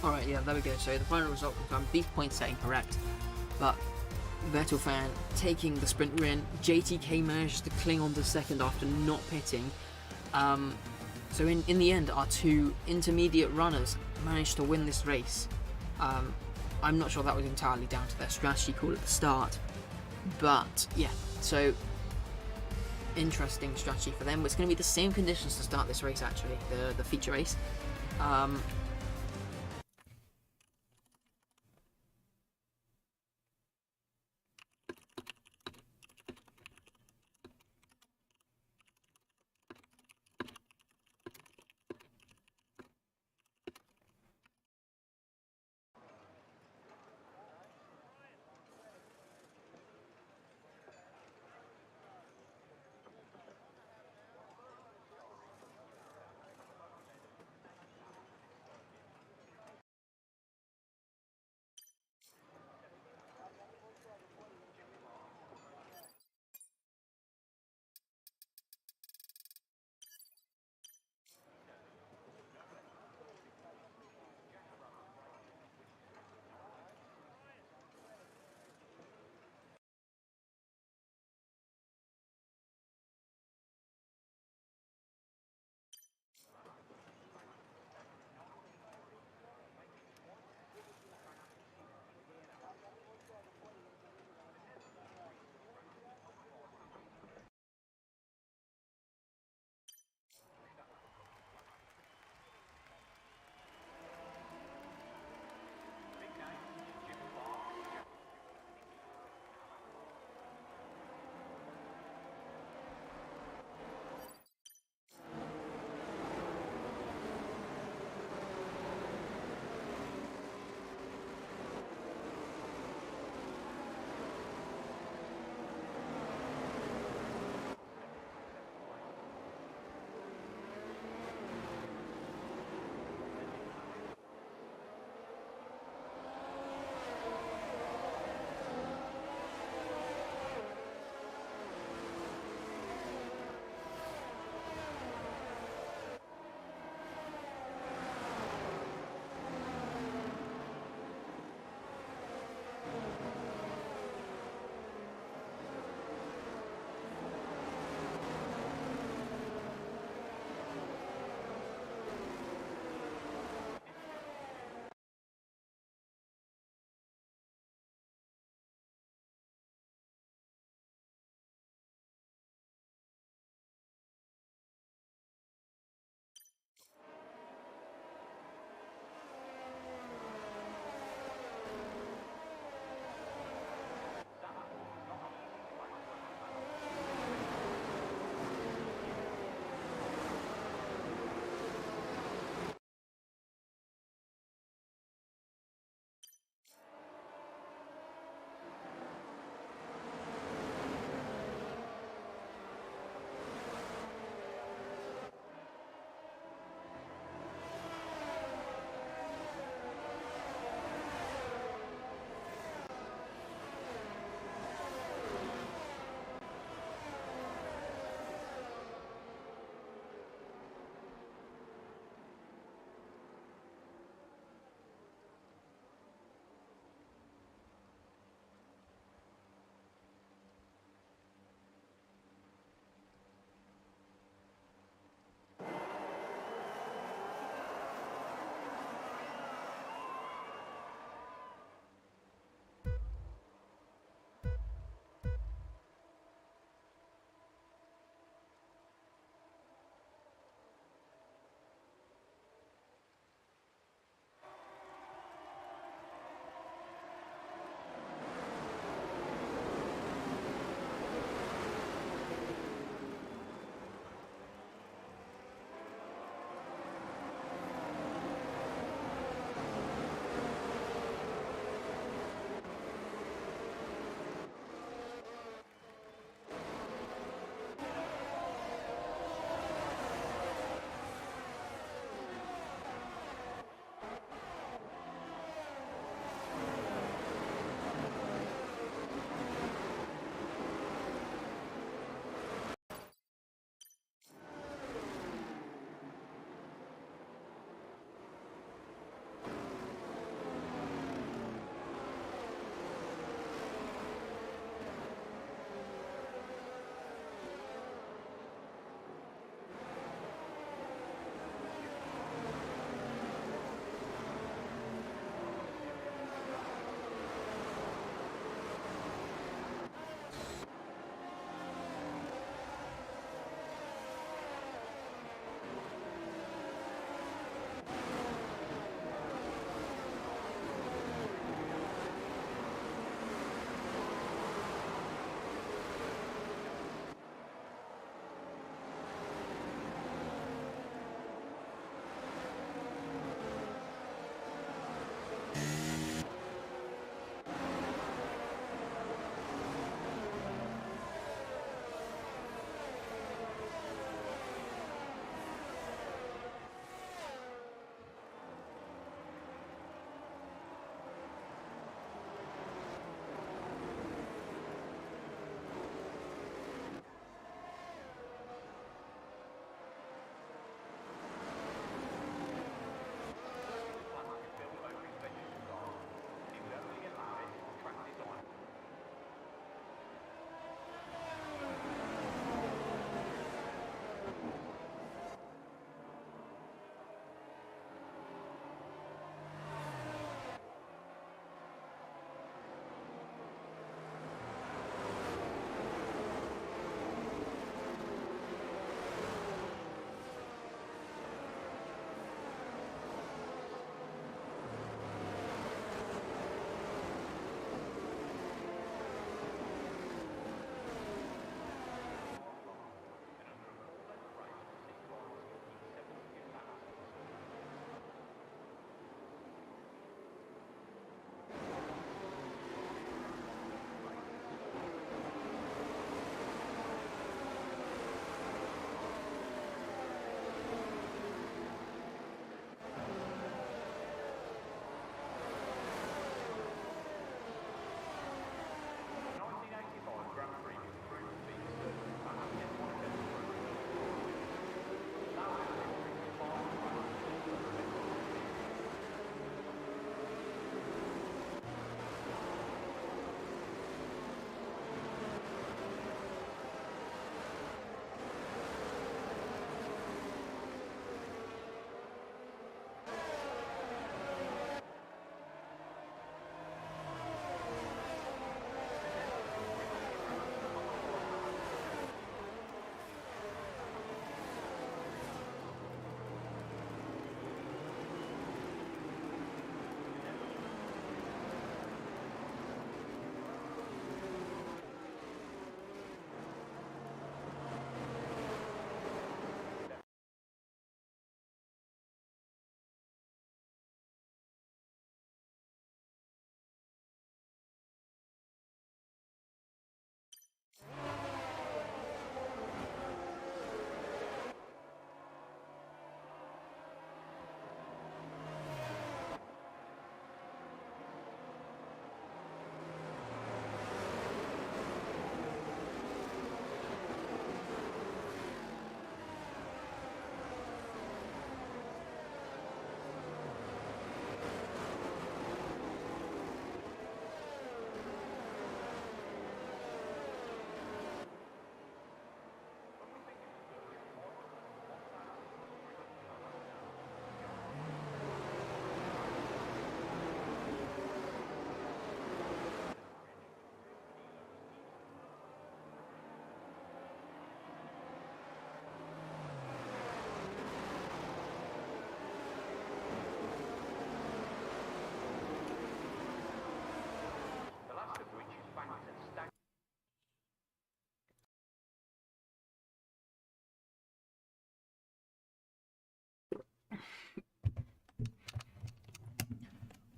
Alright, yeah, there we go. So the final result confirmed. These points set incorrect. But Vettel fan taking the sprint win. JTK managed to cling on to second after not pitting. So in the end, our two intermediate runners managed to win this race. I'm not sure that was entirely down to their strategy call at the start. But yeah, so interesting strategy for them. It's going to be the same conditions to start this race actually, the feature race.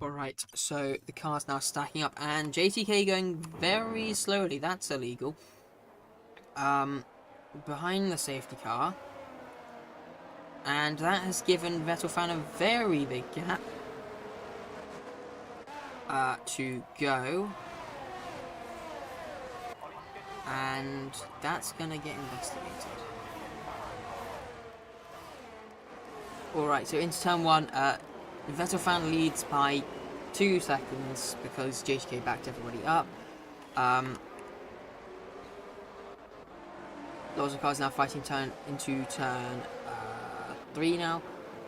Alright, so the car's now stacking up, and JTK going very slowly. That's illegal. Behind the safety car. And that has given Vettel fan a very big gap to go. And that's going to get investigated. Alright, so into turn 1, Vettel fan leads by 2 seconds because JTK backed everybody up. Lots of cars now fighting into turn 3 now.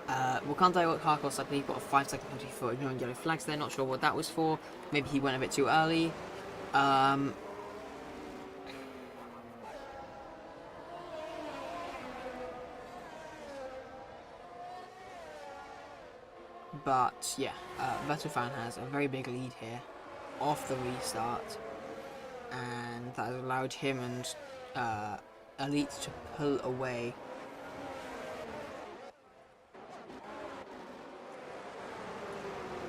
Wakanda Harkos, I believe, got a 5-second penalty for ignoring yellow flags there. Not sure what that was for. Maybe he went a bit too early. But yeah, Vettel fan has a very big lead here off the restart, and that has allowed him and Elite to pull away.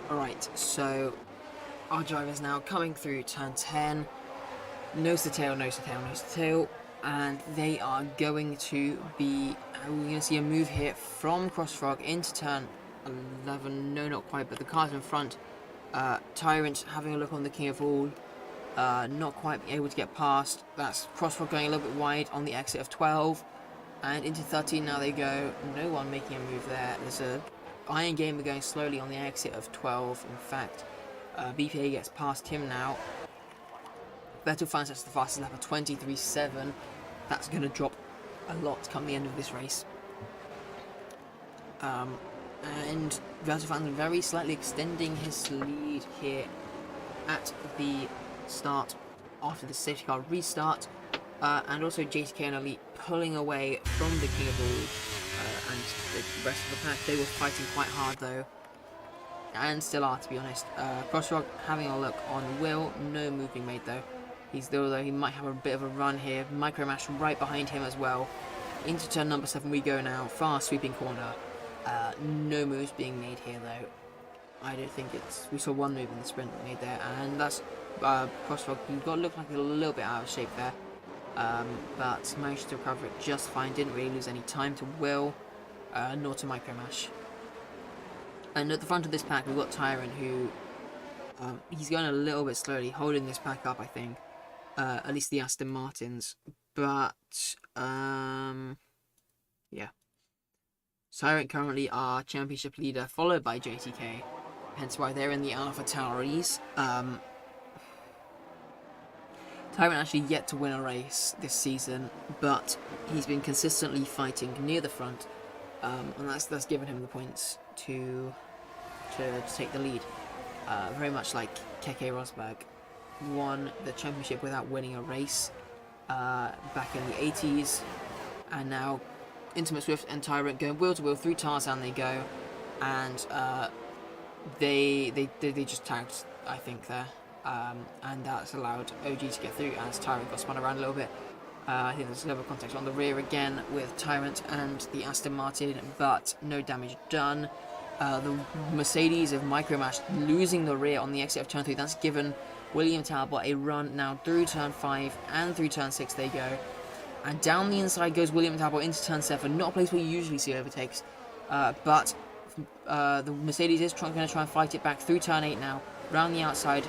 Alright, so our driver's now coming through turn 10, nose to tail, nose to tail, nose to tail, and they are going to be, we're going to see a move here from Crossfrog into turn 11, no not quite, but the car's in front. Tyrant having a look on the King of All, not quite able to get past. That's Crossfrog going a little bit wide on the exit of 12, and into 13 now they go. No one making a move there. There's a Iron Gamer going slowly on the exit of 12. In fact, BPA gets past him now. Vettel finds that's the fastest lap of 23.7. That's going to drop a lot come the end of this race. And Vettel finds very slightly extending his lead here at the start after the safety car restart. And also JTK and Elite pulling away from the King of All, and the rest of the pack. They were fighting quite hard though, and still are, to be honest. Crossrock having a look on Will, no move being made though. Although he might have a bit of a run here. Micromash right behind him as well. Into turn number 7 we go now. Fast sweeping corner. No moves being made here though. I don't think it's. We saw one move in the sprint made there, and that's Crossrock. You've got to look like a little bit out of shape there. But managed to recover it just fine, didn't really lose any time to Will, nor to Micromash. And at the front of this pack we've got Tyrant, who he's going a little bit slowly, holding this pack up I think, at least the Aston Martins, but yeah. Tyrant currently our championship leader, followed by JTK, hence why they're in the Alpha Tauris. Tyrant actually yet to win a race this season, but he's been consistently fighting near the front, and that's given him the points to take the lead. Very much like Keke Rosberg won the championship without winning a race back in the 80s, and now Intimate Swift and Tyrant going wheel to wheel through Tarzan they go, and they just tagged I think there. And that's allowed OG to get through as Tyrant got spun around a little bit. I think there's a little contact on the rear again with Tyrant and the Aston Martin, but no damage done. The Mercedes of Micromash losing the rear on the exit of turn 3. That's given William Talbot a run now through turn 5 and through turn 6 they go. And down the inside goes William Talbot into turn 7. Not a place where you usually see overtakes. But the Mercedes is going to try and fight it back through turn 8 now. Round the outside.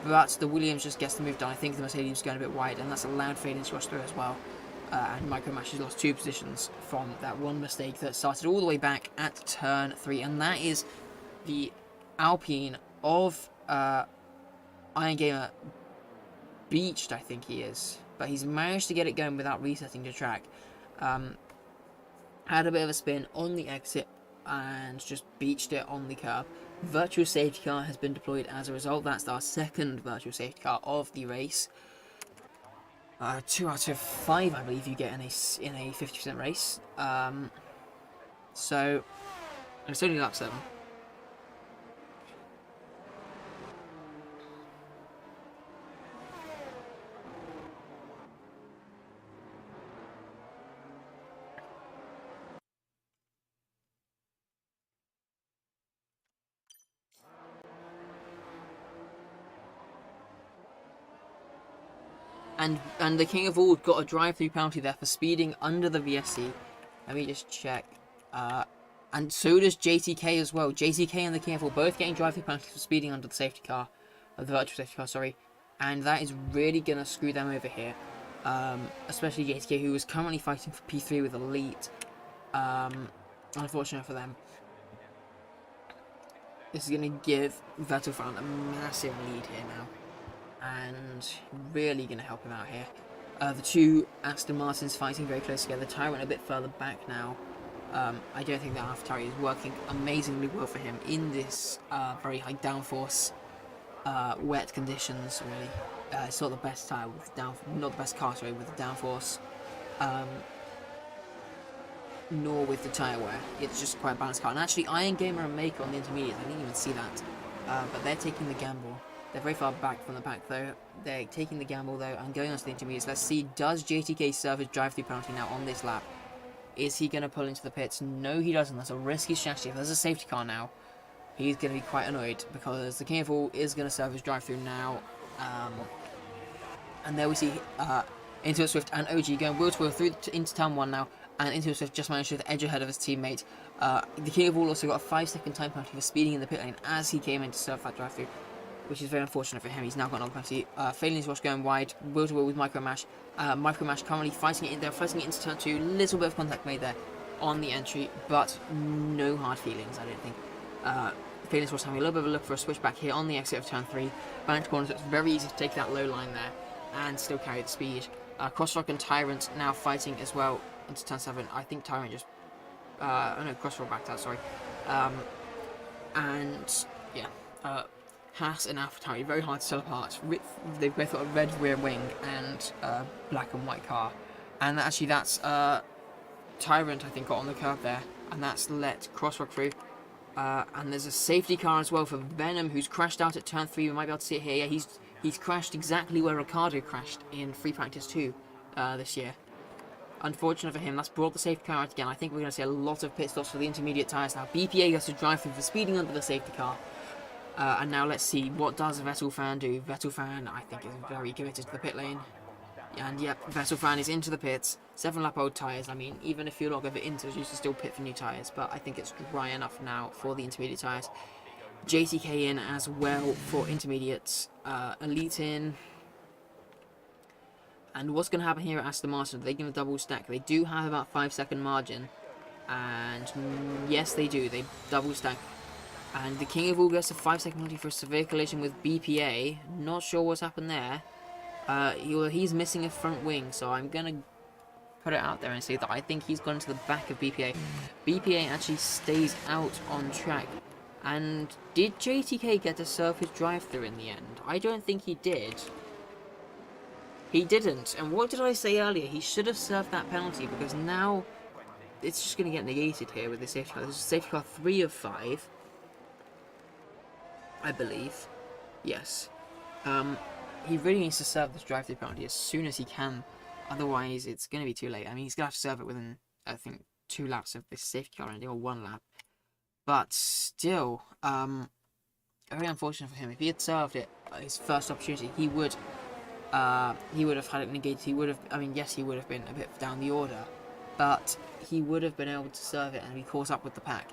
But the Williams just gets the move done. I think the Mercedes is going a bit wide, and that's allowed Faden to rush through as well. And Micromash has lost 2 positions from that one mistake that started all the way back at turn 3. And that is the Alpine of Iron Gamer beached, I think he is. But he's managed to get it going without resetting the track. Had a bit of a spin on the exit and just beached it on the curb. Virtual safety car has been deployed as a result. That's our second virtual safety car of the race. 2 out of 5, I believe, you get in a 50% race. So it's only lap 7. And the King of All got a drive-through penalty there for speeding under the VSC. Let me just check. And so does JTK as well. JTK and the King of All both getting drive-through penalties for speeding under the safety car, the virtual safety car, sorry. And that is really gonna screw them over here. Especially JTK, who is currently fighting for P3 with Elite. Unfortunate for them. This is going to give Vettel a massive lead here now. And really going to help him out here. The two Aston Martins fighting very close together. Tyrant a bit further back now. I don't think that AlphaTauri is working amazingly well for him in this very high downforce, wet conditions, really. It's not the best tire with not the best car, sorry, with the downforce. Nor with the tyre wear. It's just quite a balanced car. And actually, Iron Gamer and Maker on the intermediates, I didn't even see that. But they're taking the gamble. They're very far back from the pack, though. They're taking the gamble, though, and going on to the intermediates. Let's see, does JTK serve his drive-through penalty now on this lap? Is he going to pull into the pits? No, he doesn't. That's a risky strategy. If there's a safety car now, he's going to be quite annoyed, because the King of All is going to serve his drive-through now. And there we see Intuit Swift and OG going wheel to wheel through into turn 1 now. And Intuit Swift just managed to edge ahead of his teammate. The King of All also got a 5-second time penalty for speeding in the pit lane as he came in to serve that drive-through, which is very unfortunate for him. He's now got another penalty. Failing his rush going wide, wheel to wheel with Micro Mash. Micro Mash currently fighting it in there, fighting it into turn 2. Little bit of contact made there on the entry, but no hard feelings, I don't think. Failing his rush having a little bit of a look for a switchback here on the exit of turn 3. Back corner, so it's very easy to take that low line there and still carry the speed. Crossrock and Tyrant now fighting as well into turn 7. I think Tyrant just... oh no, Crossrock backed out, sorry. And, yeah. Haas and AlphaTauri, very hard to tell apart. They've both got a red rear wing and black and white car. And actually that's Tyrant, I think, got on the curb there. And that's let Crossrock through. And there's a safety car as well for Venom, who's crashed out at turn 3. We might be able to see it here. Yeah, he's crashed exactly where Ricciardo crashed in Free Practice 2 this year. Unfortunate for him, that's brought the safety car out again. I think we're going to see a lot of pit stops for the intermediate tyres now. BPA has to drive through for speeding under the safety car. And now let's see, what does Vettel Fan do? Vettel Fan, I think, is very committed to the pit lane. And yep, Vettel Fan is into the pits. 7-lap old tyres. I mean, even if you're not going to into it, you can still pit for new tyres. But I think it's dry enough now for the intermediate tyres. JTK in as well for intermediates. Elite in. And what's going to happen here at Aston Martin? Are they going to double stack? They do have about 5-second margin. And yes, they do. They double stack. And the King of All gets a 5-second penalty for a severe collision with BPA. Not sure what's happened there. He's missing a front wing, so I'm going to put it out there and say that I think he's gone to the back of BPA. BPA actually stays out on track. And did JTK get to serve his drive-through in the end? I don't think he did. He didn't. And what did I say earlier? He should have served that penalty, because now it's just going to get negated here with the safety car. This is safety car 3 of 5. I believe. Yes. He really needs to serve this drive-through penalty as soon as he can. Otherwise, it's going to be too late. I mean, he's going to have to serve it within, I think, 2 laps of this safety car ending, or 1 lap. But still, very unfortunate for him. If he had served it, his first opportunity, he would have had it negated. He would have, I mean, yes, he would have been a bit down the order, but he would have been able to serve it and be caught up with the pack.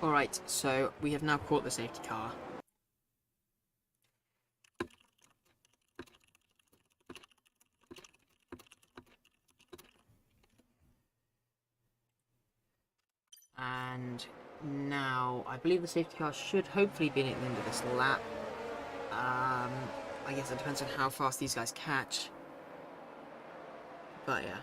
Alright, so we have now caught the safety car. And now, I believe the safety car should hopefully be at the end of this lap. I guess it depends on how fast these guys catch. But yeah.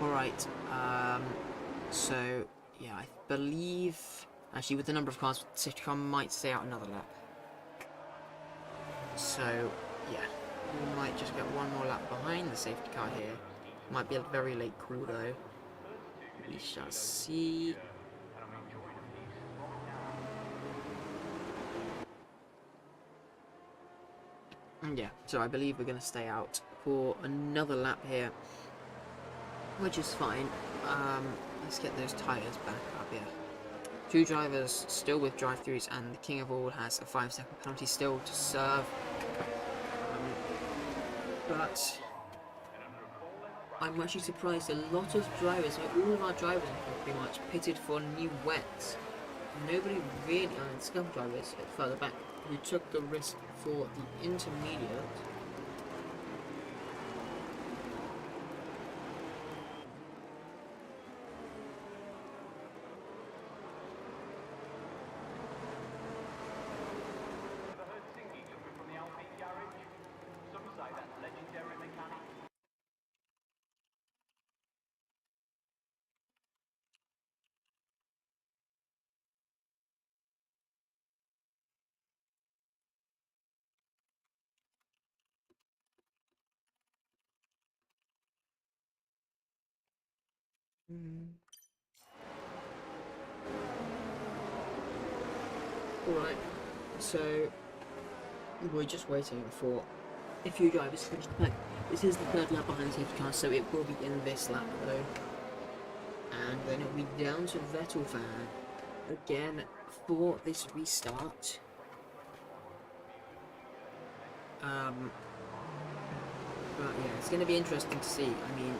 Alright, so, yeah, I believe, actually with the number of cars, the safety car might stay out another lap. So, yeah, we might just get one more lap behind the safety car here. Might be a very late call though. We shall see. And yeah, so I believe we're going to stay out for another lap here, which is fine. Let's get those tyres back up here. 2 drivers still with drive-throughs, and the king of all has a 5-second penalty still to serve. But I'm actually surprised a lot of drivers, all of our drivers are pretty much pitted for new wets. Nobody really, I mean, Scum drivers further back who took the risk for the intermediate. Alright, so we're just waiting for a few drivers to finish the pack. This is the 3rd lap behind the safety car, so it will be in this lap though. And then it'll be down to Vettel van again for this restart. But yeah, it's going to be interesting to see. I mean,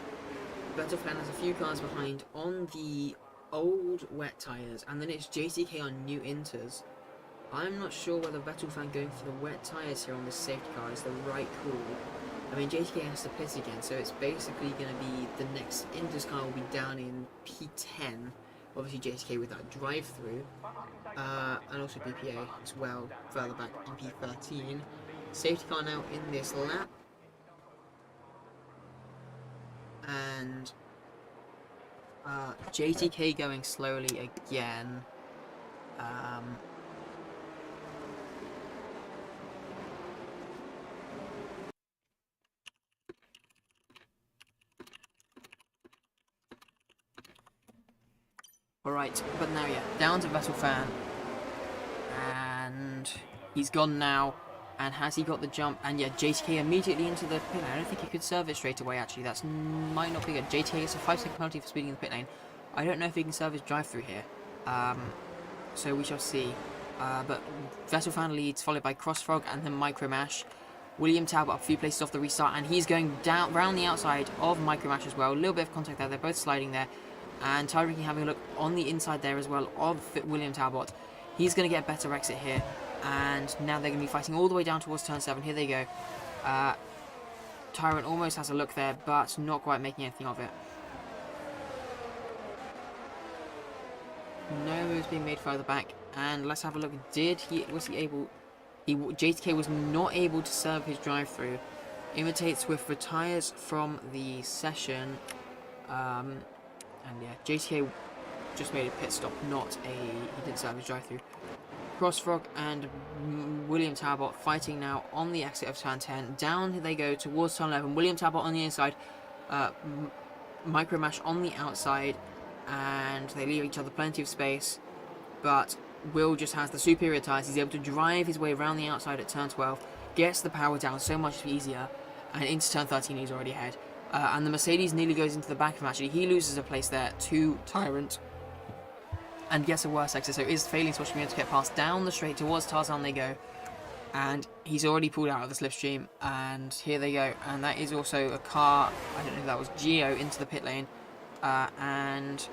Vettel fan has a few cars behind on the old wet tyres, and then it's JTK on new inters. I'm not sure whether Vettel fan going for the wet tyres here on this safety car is the right call. I mean, JTK has to pit again, so it's basically going to be the next inters car will be down in P10. Obviously JTK with that drive-through, and also BPA as well, further back in P13. Safety car now in this lap. And JTK going slowly again. Alright, but now yeah, down to Vettel fan. And he's gone now. And has he got the jump? And yeah, JTK immediately into the pit lane. I don't think he could serve it straight away, actually. That might not be good. JTK gets a 5-second penalty for speeding in the pit lane. I don't know if he can serve his drive-through here. So we shall see. But Vettel fan leads, followed by Crossfrog and then Micromash. William Talbot a few places off the restart, and he's going down round the outside of Micromash as well. A little bit of contact there. They're both sliding there. And Tyreek having a look on the inside there as well of William Talbot. He's going to get a better exit here. And now they're going to be fighting all the way down towards turn 7. Here they go. Tyrant almost has a look there, but not quite making anything of it. No moves being made further back. And let's have a look. Was he able... JTK was not able to serve his drive-through. Imitate Swift retires from the session. And yeah, JTK just made a pit stop, he didn't serve his drive-through. Crossfrog and William Talbot fighting now on the exit of turn 10. Down they go towards turn 11. William Talbot on the inside. Micromash on the outside. and they leave each other plenty of space, but Will just has the superior tyres. He's able to drive his way around the outside at turn 12, gets the power down so much easier, and into turn 13 he's already ahead. And the Mercedes nearly goes into the back of him actually. He loses a place there to Tyrant and gets a worse exit, so is failing to be able to get past down the straight towards Tarzan they go. And he's already pulled out of the slipstream, and here they go. And that is also a car, I don't know if that was Gio, into the pit lane. And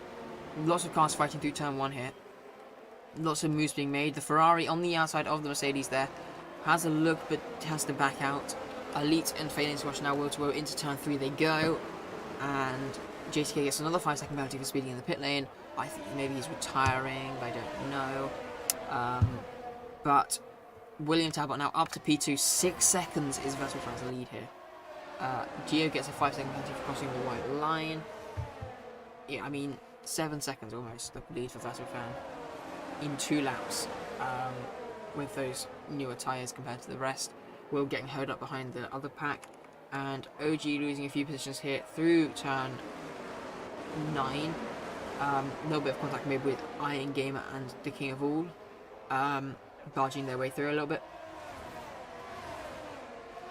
lots of cars fighting through turn 1 here. Lots of moves being made. The Ferrari on the outside of the Mercedes there has a look, but has to back out. Elite and Failing Squash now will to will into turn 3 they go. And JTK gets another 5-second penalty for speeding in the pit lane. I think maybe he's retiring, I don't know. But William Talbot now up to P2. 6 seconds is Vettel Fan's lead here. Gio gets a 5-second penalty for crossing the white line. Yeah, I mean, 7 seconds almost the lead for Vettel Fan in 2 laps with those newer tyres compared to the rest. Will getting held up behind the other pack, and OG losing a few positions here through turn 9. A little bit of contact made with Iron Gamer and the King of All, barging their way through a little bit.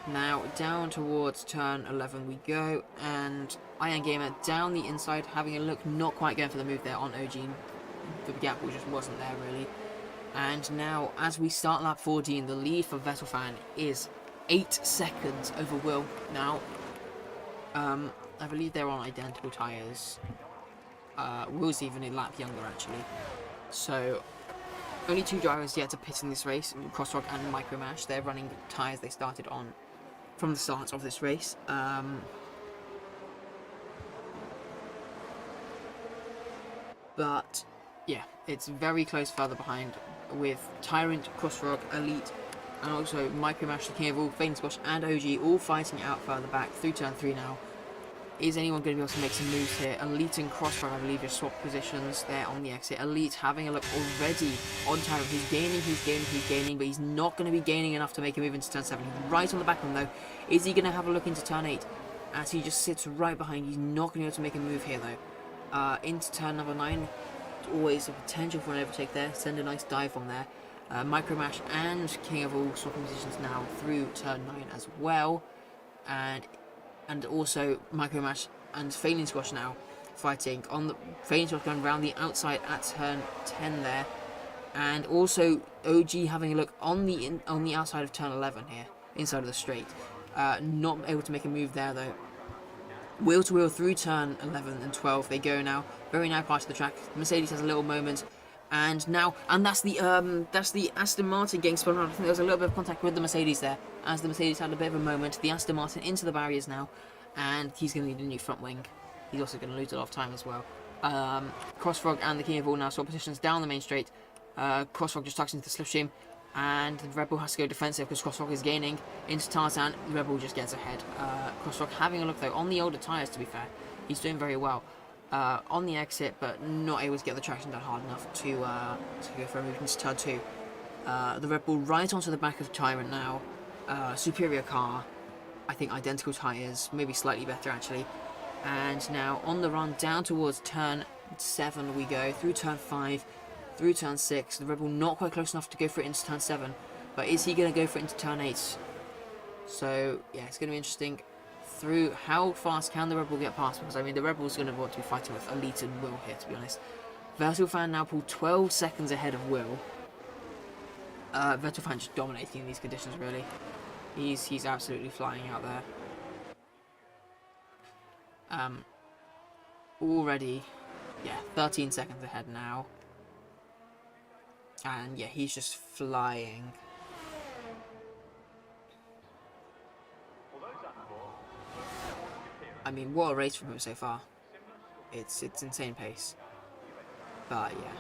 Now down towards turn 11 we go, and Iron Gamer down the inside having a look, not quite going for the move there on OG. The gap just wasn't there really. And now as we start lap 14, the lead for Vettel Fan is 8 seconds over Will. Now I believe they're on identical tyres. Will's even a lap younger actually. So only 2 drivers yet to pit in this race, Crossrock and Micromash. They're running the tyres they started on from the start of this race. But yeah, it's very close further behind, with Tyrant, Crossrock, Elite, and also Micromash, the King of All, Failing Squash, and OG all fighting out further back through turn 3 now. Is anyone going to be able to make some moves here? Elite and Crossrock, I believe, just swap positions there on the exit. Elite having a look already on Tyrant. He's gaining, but he's not going to be gaining enough to make a move into turn 7. He's right on the back of him though. Is he going to have a look into turn 8? As he just sits right behind. He's not going to be able to make a move here though. Into turn number 9. Always a potential for an overtake there. Send a nice dive from there. Micromash and King of All swapping positions now through turn 9 as well. And also Micromash and Failing Squash now fighting on the Failing Squash going around the outside at turn 10 there. And also OG having a look on the outside of turn 11 here, inside of the straight. Not able to make a move there though. Wheel to wheel through turn 11 and 12 they go now. Very now part of the track. Mercedes has a little moment, and that's the Aston Martin getting spun around. I think there was a little bit of contact with the Mercedes there, as the Mercedes had a bit of a moment. The Aston Martin into the barriers now, and he's going to need a new front wing. He's also going to lose a lot of time as well. Crossfrog and the King of All now swap positions down the main straight. Crossfrog just tucks into the slipstream, and the Red Bull has to go defensive because Crossfrog is gaining into Tarzan. Red Bull just gets ahead. Crossfrog having a look though on the older tyres, to be fair. He's doing very well on the exit, but not able to get the traction down hard enough to go for a move into turn 2. The Red Bull right onto the back of Tyrant now. Superior car. I think identical tyres, maybe slightly better actually. And now on the run down towards turn 7 we go, through turn 5, through turn 6. The Red Bull not quite close enough to go for it into turn 7, but is he going to go for it into turn 8? So yeah, it's going to be interesting. Through how fast can the Red Bull get past? Because I mean the Red Bull's going to want to be fighting with Elite and Will here, to be honest. Vettel Fan now pulled 12 seconds ahead of Will. Vettel Fan just dominating in these conditions really. He's absolutely flying out there. Already, yeah, 13 seconds ahead now. And yeah, he's just flying. I mean, what a race from him so far. It's insane pace. But yeah.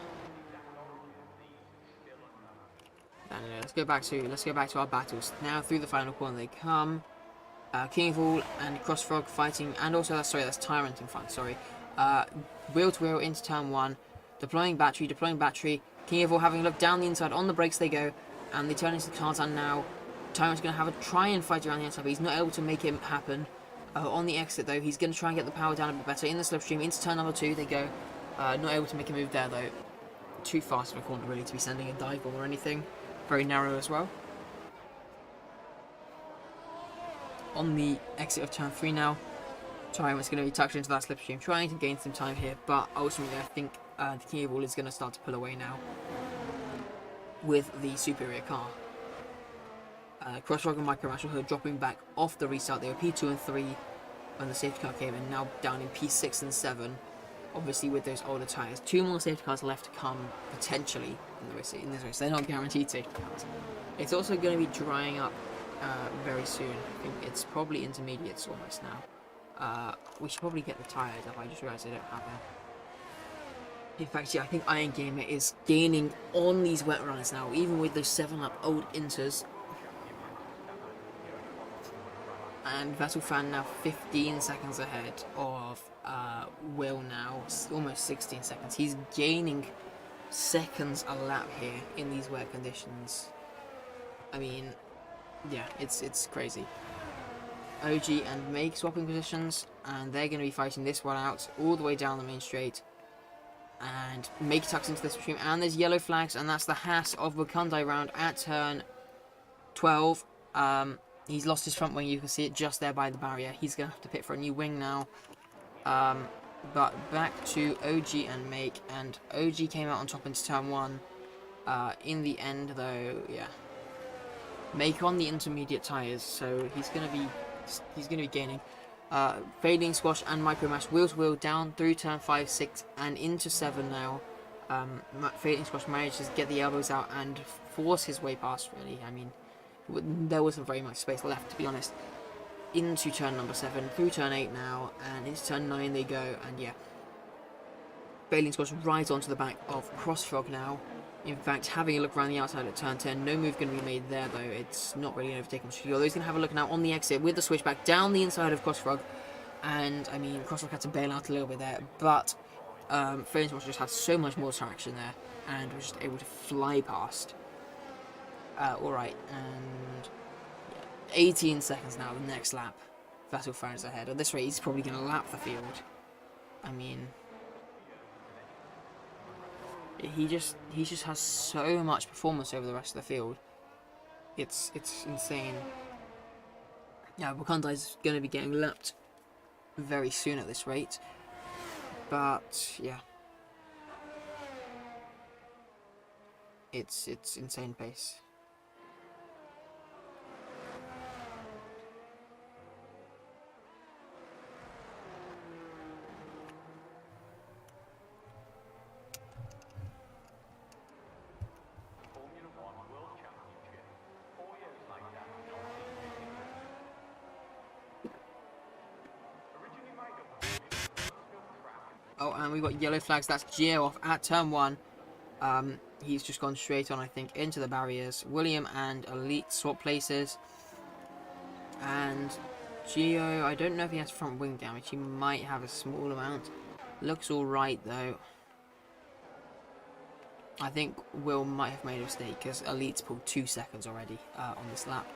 Anyway, let's go back to our battles. Now through the final corner they come. King of All and Crossfrog fighting, and also that's Tyrant in front, sorry. Wheel to wheel into turn 1. Deploying battery. King of All having a look down the inside, on the brakes they go, and they turn into Tarzan now. Tyrant's going to have a try and fight around the outside, but he's not able to make it happen. On the exit though, he's going to try and get the power down a bit better. In the slipstream, into turn number 2 they go. Not able to make a move there though. Too fast for a corner really to be sending a dive bomb or anything. Very narrow as well. On the exit of turn 3 now, Tyrant's going to be tucked into that slipstream, trying to gain some time here, but ultimately I think the King of All is going to start to pull away now with the superior car. Crossrock and Micro Mash are dropping back off the restart. They were P2 and 3 when the safety car came in, now down in P6 and 7. Obviously with those older tyres. 2 more safety cars left to come, potentially, in this race. They're not guaranteed safety cars. It's also going to be drying up very soon. I think it's probably intermediates almost now. We should probably get the tyres up. I just realised I don't have them. In fact, yeah, I think Iron Gamer is gaining on these wet runs now, even with those 7-up old Inters. And Vettel fan now 15 seconds ahead of Will now, almost 16 seconds. He's gaining seconds a lap here in these wet conditions. I mean, yeah, it's crazy. OG and Make swapping positions, and they're going to be fighting this one out all the way down the main straight. And Make tucks into this stream, and there's yellow flags, and that's the Haas of Wakandai round at turn 12. He's lost his front wing, you can see it just there by the barrier. He's going to have to pit for a new wing now. But back to OG and Make, and OG came out on top into turn 1. In the end, though, yeah. Make on the intermediate tyres, so he's going to be gaining. Fading Squash and Micro Mash wheel to wheel down through turn 5, 6, and into 7 now. Fading Squash manages to get the elbows out and force his way past, really. I mean, there wasn't very much space left, to be honest. Into turn number 7, through turn 8 now, and into turn 9 they go, and yeah. Fading Squash right onto the back of Crossfrog now. In fact, having a look around the outside at turn 10, no move going to be made there, though. It's not really an overtaking. Although he's going to have a look now on the exit with the switchback down the inside of Crossfrog. And, I mean, Crossfrog had to bail out a little bit there. But Fading Squash just had so much more traction there and was just able to fly past. Alright, and yeah, 18 seconds now, the next lap. Vettel fires ahead. At this rate, he's probably going to lap the field. I mean, he just has so much performance over the rest of the field. It's insane. Yeah, Wakandai's going to be getting lapped very soon at this rate. But yeah, it's insane pace. Oh, and we've got yellow flags. That's Gio off at turn 1. He's just gone straight on, I think, into the barriers. William and Elite swap places. And Gio, I don't know if he has front wing damage. He might have a small amount. Looks alright, though. I think Will might have made a mistake, because Elite's pulled 2 seconds already on this lap.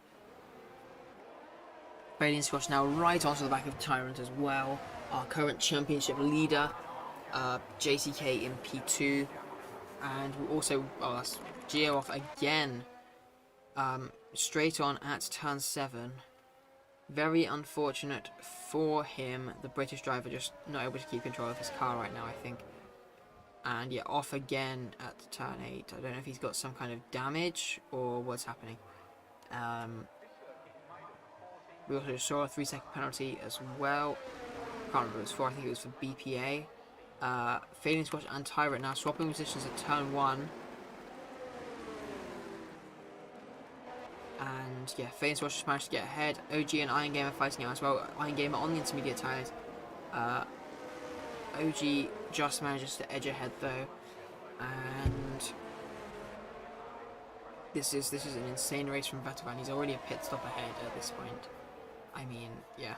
Fading Squash now right onto the back of Tyrant as well. Our current championship leader. JCK in P2, and also, oh, that's Gio off again, straight on at turn 7. Very unfortunate for him. The British driver just not able to keep control of his car right now, I think. And yeah, off again at turn 8. I don't know if he's got some kind of damage or what's happening. We also saw a 3-second penalty as well. Can't remember if it was for, I think it was for BPA. Fading Squash and Tyrant now swapping positions at turn 1. And yeah, Fading Squash just managed to get ahead. OG and Iron Gamer fighting out as well. Iron Gamer on the intermediate tyres. OG just manages to edge ahead though. And this is an insane race from Vettel. He's already a pit stop ahead at this point. I mean, yeah.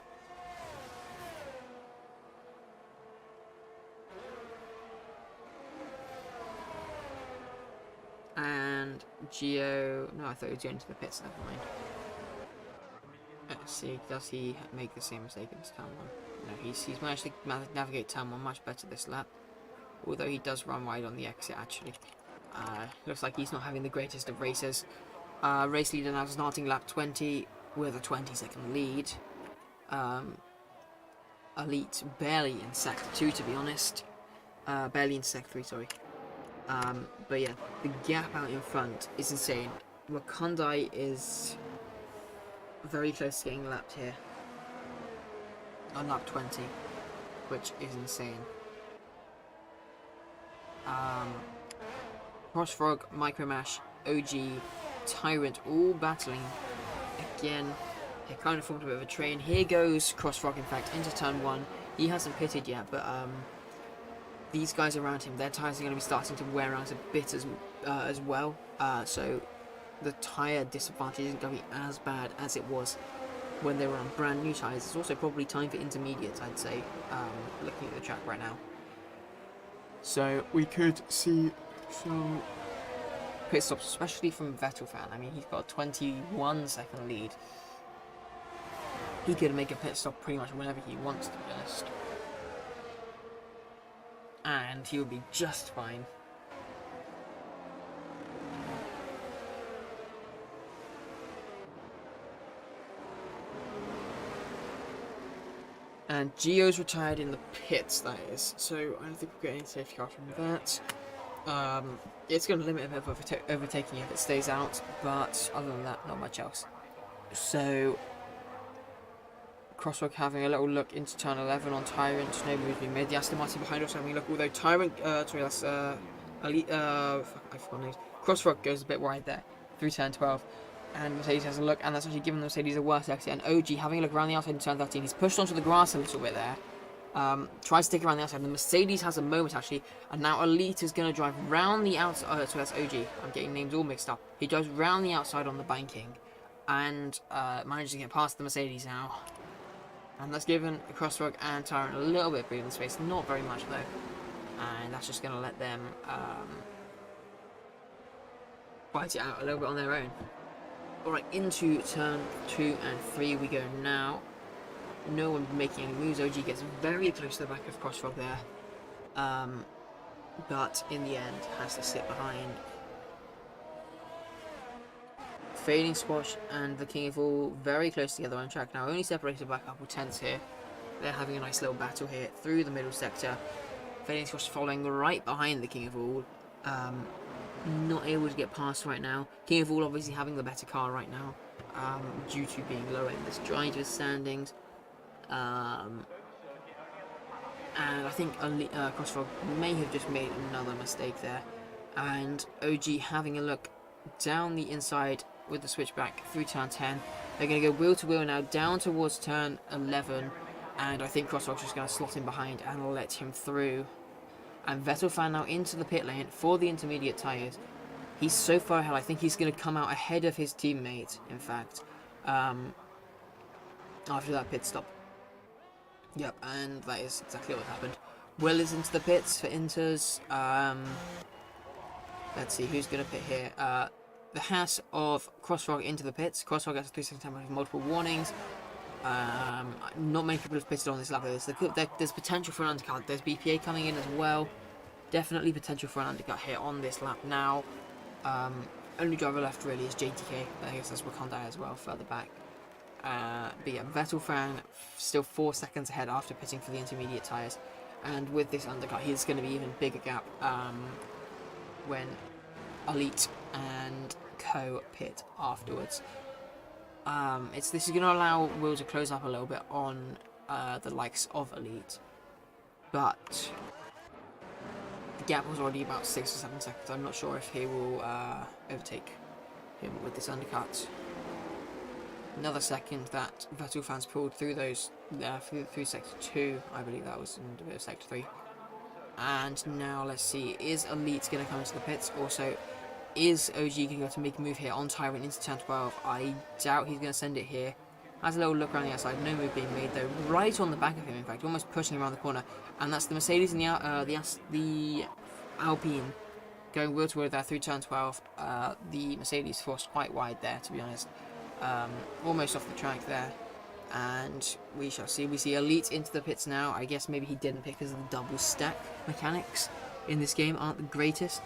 And Gio, no, I thought he was going to the pits, never mind. Let's see, does he make the same mistake as turn 1? No, he's managed to navigate turn 1 much better this lap. although he does run wide on the exit actually. Looks like he's not having the greatest of races. Race leader now starting lap 20 with a 20-second lead. Elite barely in sector 2, to be honest. Barely in sector 3, sorry. But yeah, the gap out in front is insane. Wakandai is very close to getting lapped here on lap 20, which is insane. Crossfrog, Micromash, OG, Tyrant all battling again. It kind of formed a bit of a train. Here goes Crossfrog, in fact, into turn 1. He hasn't pitted yet, but these guys around him, their tyres are going to be starting to wear out a bit as well. So the tyre disadvantage isn't going to be as bad as it was when they were on brand new tyres. It's also probably time for intermediates, I'd say, looking at the track right now. So we could see some pit stops, especially from Vettel fan. I mean, he's got a 21-second lead. He could make a pit stop pretty much whenever he wants, to be honest. And he would be just fine. And Gio's retired in the pits, that is. So I don't think we're getting any safety car from that. It's going to limit a bit of overtaking if it stays out, but other than that, not much else. So Crossfrog having a little look into turn 11 on Tyrant. No moves being made. The Aston Martin behind us having a look, although Tyrant, sorry, that's Elite, I forgot names. Crossfrog goes a bit wide there through turn 12. And Mercedes has a look, and that's actually giving the Mercedes a worse exit. And OG having a look around the outside in turn 13. He's pushed onto the grass a little bit there. Tries to stick around the outside. The Mercedes has a moment actually, and now Elite is going to drive round the outside. So that's OG. I'm getting names all mixed up. He drives round the outside on the banking, and manages to get past the Mercedes now. And that's given Crossfrog and Tyrant a little bit of breathing space. Not very much though. And that's just going to let them fight it out a little bit on their own. Alright, into turn 2 and 3 we go now. No one making any moves. OG gets very close to the back of Crossfrog there. But in the end has to sit behind. Fading Squash and the King of All very close together on track now. Only separated by a couple tenths here. They're having a nice little battle here through the middle sector. Fading Squash following right behind the King of All. Not able to get past right now. King of All obviously having the better car right now, due to being lower in this driver's standings. And I think Crossfrog may have just made another mistake there. And OG having a look down the inside with the switchback through turn 10. They're going to go wheel to wheel now down towards turn 11. And I think Crossfrog's just going to slot in behind and let him through. And Vettel fan now into the pit lane for the intermediate tyres. He's so far ahead, I think he's going to come out ahead of his teammate, in fact, after that pit stop. Yep, and that is exactly what happened. Will is into the pits for Inters. Let's see, who's going to pit here? The Haas of Crossfrog into the pits. Crossfrog has a 3-second time with multiple warnings. Not many people have pitted on this lap. There's potential for an undercut. There's BPA coming in as well. Definitely potential for an undercut here on this lap now. Only driver left really is JTK. I guess that's Wakanda as well, further back. But yeah, Vettel fan still 4 seconds ahead after pitting for the intermediate tyres. And with this undercut, he's going to be even bigger gap when Elite and Co pit afterwards. This is going to allow Will to close up a little bit on the likes of Elite, but the gap was already about 6 or 7 seconds. I'm not sure if he will overtake him with this undercut. Another second that Vettel fans pulled through those through sector 2, I believe that was, and a bit of sector 3. And now let's see, is Elite going to come into the pits? Also, is OG going to go to make a move here on Tyrant into turn 12? I doubt he's going to send it here. Has a little look around the outside, no move being made though, right on the back of him in fact, almost pushing him around the corner. And that's the Mercedes and the Alpine going wheel to wheel there through turn 12. The Mercedes forced quite wide there, to be honest. Almost off the track there. And we shall see. We see Elite into the pits now. I guess maybe he didn't pick because of the double stack mechanics. in this game aren't the greatest.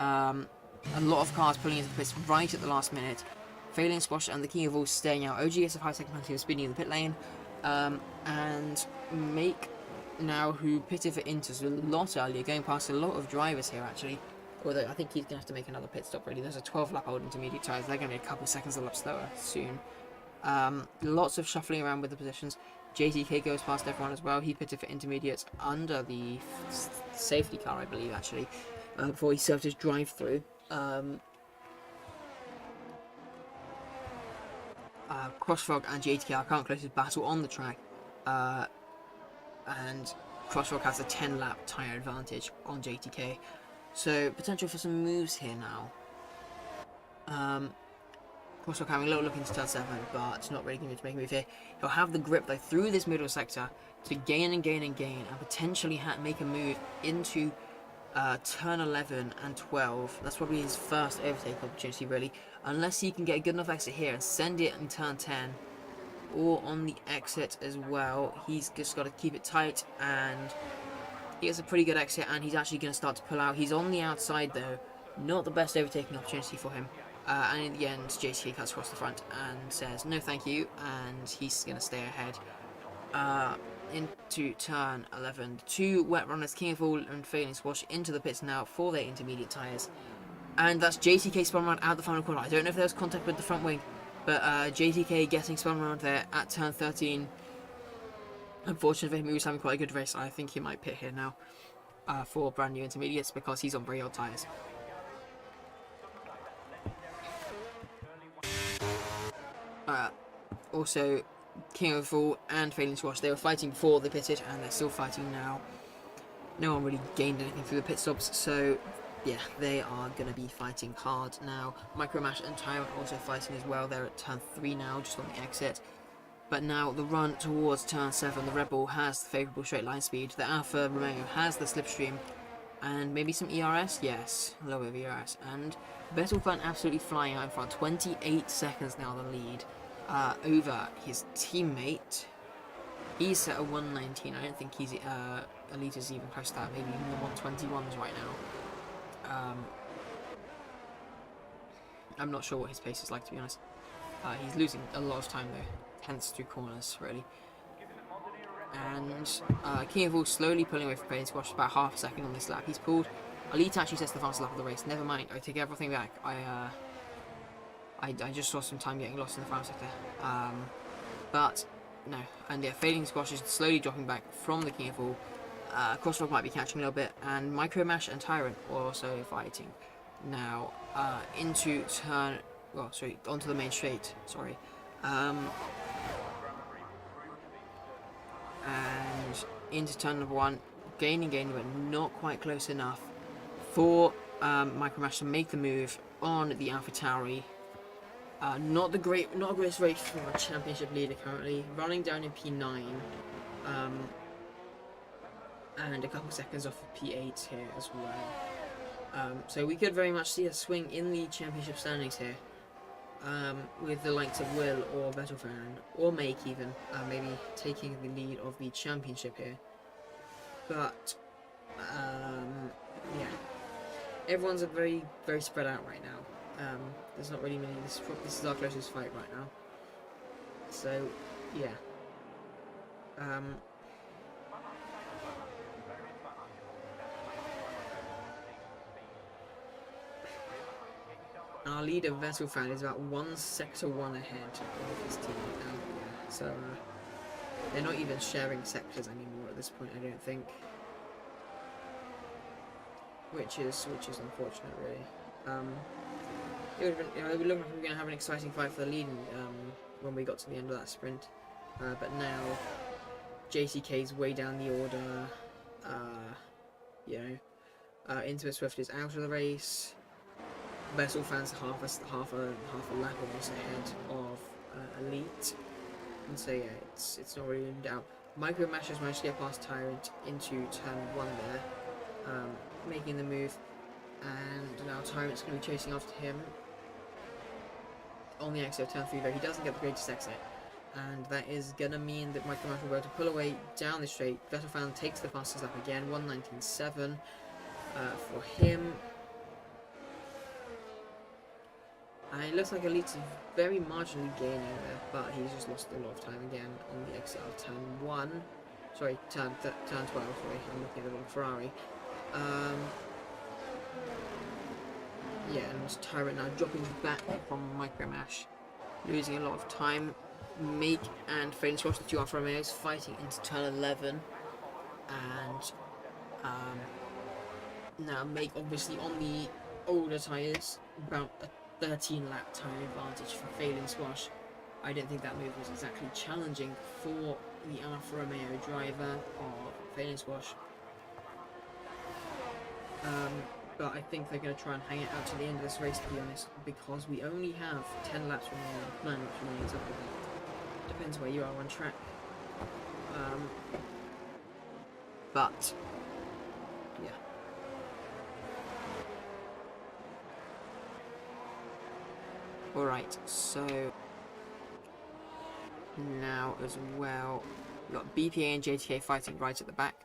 A lot of cars pulling into the pits right at the last minute. Failing Squash and the King of All staying out. OGS of high second penalty was speeding in the pit lane. And Make now, who pitted for Inters a lot earlier, going past a lot of drivers here actually. Although I think he's going to have to make another pit stop really. There's a 12 lap old intermediate tyres. They're going to be a couple seconds a lap slower soon. Lots of shuffling around with the positions. JTK goes past everyone as well. He pitted for intermediates under the safety car, I believe, actually, before he served his drive-through. Crossfrog and JTK are current closest battle on the track, and Crossfrog has a 10-lap tyre advantage on JTK. So, potential for some moves here now. Crossfrog having a little look into turn 7, but not really going to make a move here. He'll have the grip though through this middle sector to gain and gain and gain, and potentially make a move into turn 11 and 12. That's probably his first overtake opportunity really, unless he can get a good enough exit here and send it in turn 10, or on the exit as well. He's just got to keep it tight, and he has a pretty good exit, and he's actually going to start to pull out. He's on the outside though, not the best overtaking opportunity for him. And in the end, JTK cuts across the front and says no thank you, and he's going to stay ahead. Into turn 11. Two wet runners, King of All and Failing Squash, into the pits now for their intermediate tyres. And that's JTK spun around out the final corner. I don't know if there was contact with the front wing, but JTK getting spun around there at turn 13. Unfortunately, he was having quite a good race. I think he might pit here now for brand new intermediates because he's on very old tyres. Also, King of All and Failing Squash, they were fighting before they pitted, and they're still fighting now. No one really gained anything through the pit stops, so yeah, they are going to be fighting hard now. Micromash and Tyrant also fighting as well. They're at turn 3 now, just on the exit. But now the run towards turn 7, the Red Bull has the favourable straight line speed. The Alfa Romeo has the slipstream, and maybe some ERS? Yes, a little bit of ERS. And Vettelfan absolutely flying out in front, 28 seconds now the lead. Over his teammate. He's set a 119. I don't think he's Elite is even close to that. Maybe even the 121s right now. I'm not sure what his pace is like, to be honest. He's losing a lot of time though, hence through corners really. And King of All slowly pulling away from Failing Squash, about half a second on this lap. He's pulled. Elite actually sets the fastest lap of the race. Never mind, I take everything back. I just saw some time getting lost in the final sector. But no, and yeah, Failing Squash is slowly dropping back from the King of All. Crossfrog might be catching a little bit, and Micromash and Tyrant are also fighting now into turn. Well, sorry, onto the main straight. Sorry, and into turn number 1, gaining, but not quite close enough for Micromash to make the move on the AlphaTauri. Not the greatest race from a championship leader currently, running down in P9, and a couple seconds off of P8 here as well. So we could very much see a swing in the championship standings here, with the likes of Will or Vettelfan or Make even, maybe taking the lead of the championship here. But yeah, everyone's very spread out right now. There's not really many. This is our closest fight right now. So, yeah. Our leader Vettelfan is about 1 sector 1 ahead of his team now. So they're not even sharing sectors anymore at this point, I don't think. Which is unfortunate, really. It would have been, it would look like we were going to have an exciting fight for the lead when we got to the end of that sprint. But now, JTK's way down the order. Into a Swift is out of the race. Vettelfan's half a lap almost ahead of Elite. And so yeah, it's not really in doubt. Micromash has managed to get past Tyrant into turn 1 there, making the move. And now Tyrant's going to be chasing after him on the exit of turn 3 though. He doesn't get the greatest exit, and that is going to mean that Micromash will be able to pull away down the straight. Vettelfan takes the fastest lap again, 119.7. for him. And it looks like Elite's very marginally gaining there, but he's just lost a lot of time again on the exit of turn 1. Sorry, turn 12, sorry, I'm looking at the wrong Ferrari. Yeah, and Tyrant now dropping back from Micromash, losing a lot of time. Make and Fading Squash, the two Alfa Romeos, fighting into turn 11, and now Make obviously on the older tyres, about a 13 lap time advantage for Fading Squash. I don't think that move was exactly challenging for the Alfa Romeo driver of Fading Squash. But I think they're going to try and hang it out to the end of this race, to be honest, because we only have 10 laps remaining, 9 laps remaining, something like that. Depends where you are on track. But, yeah. Alright, so now as well, we've got BPA and JTK fighting right at the back.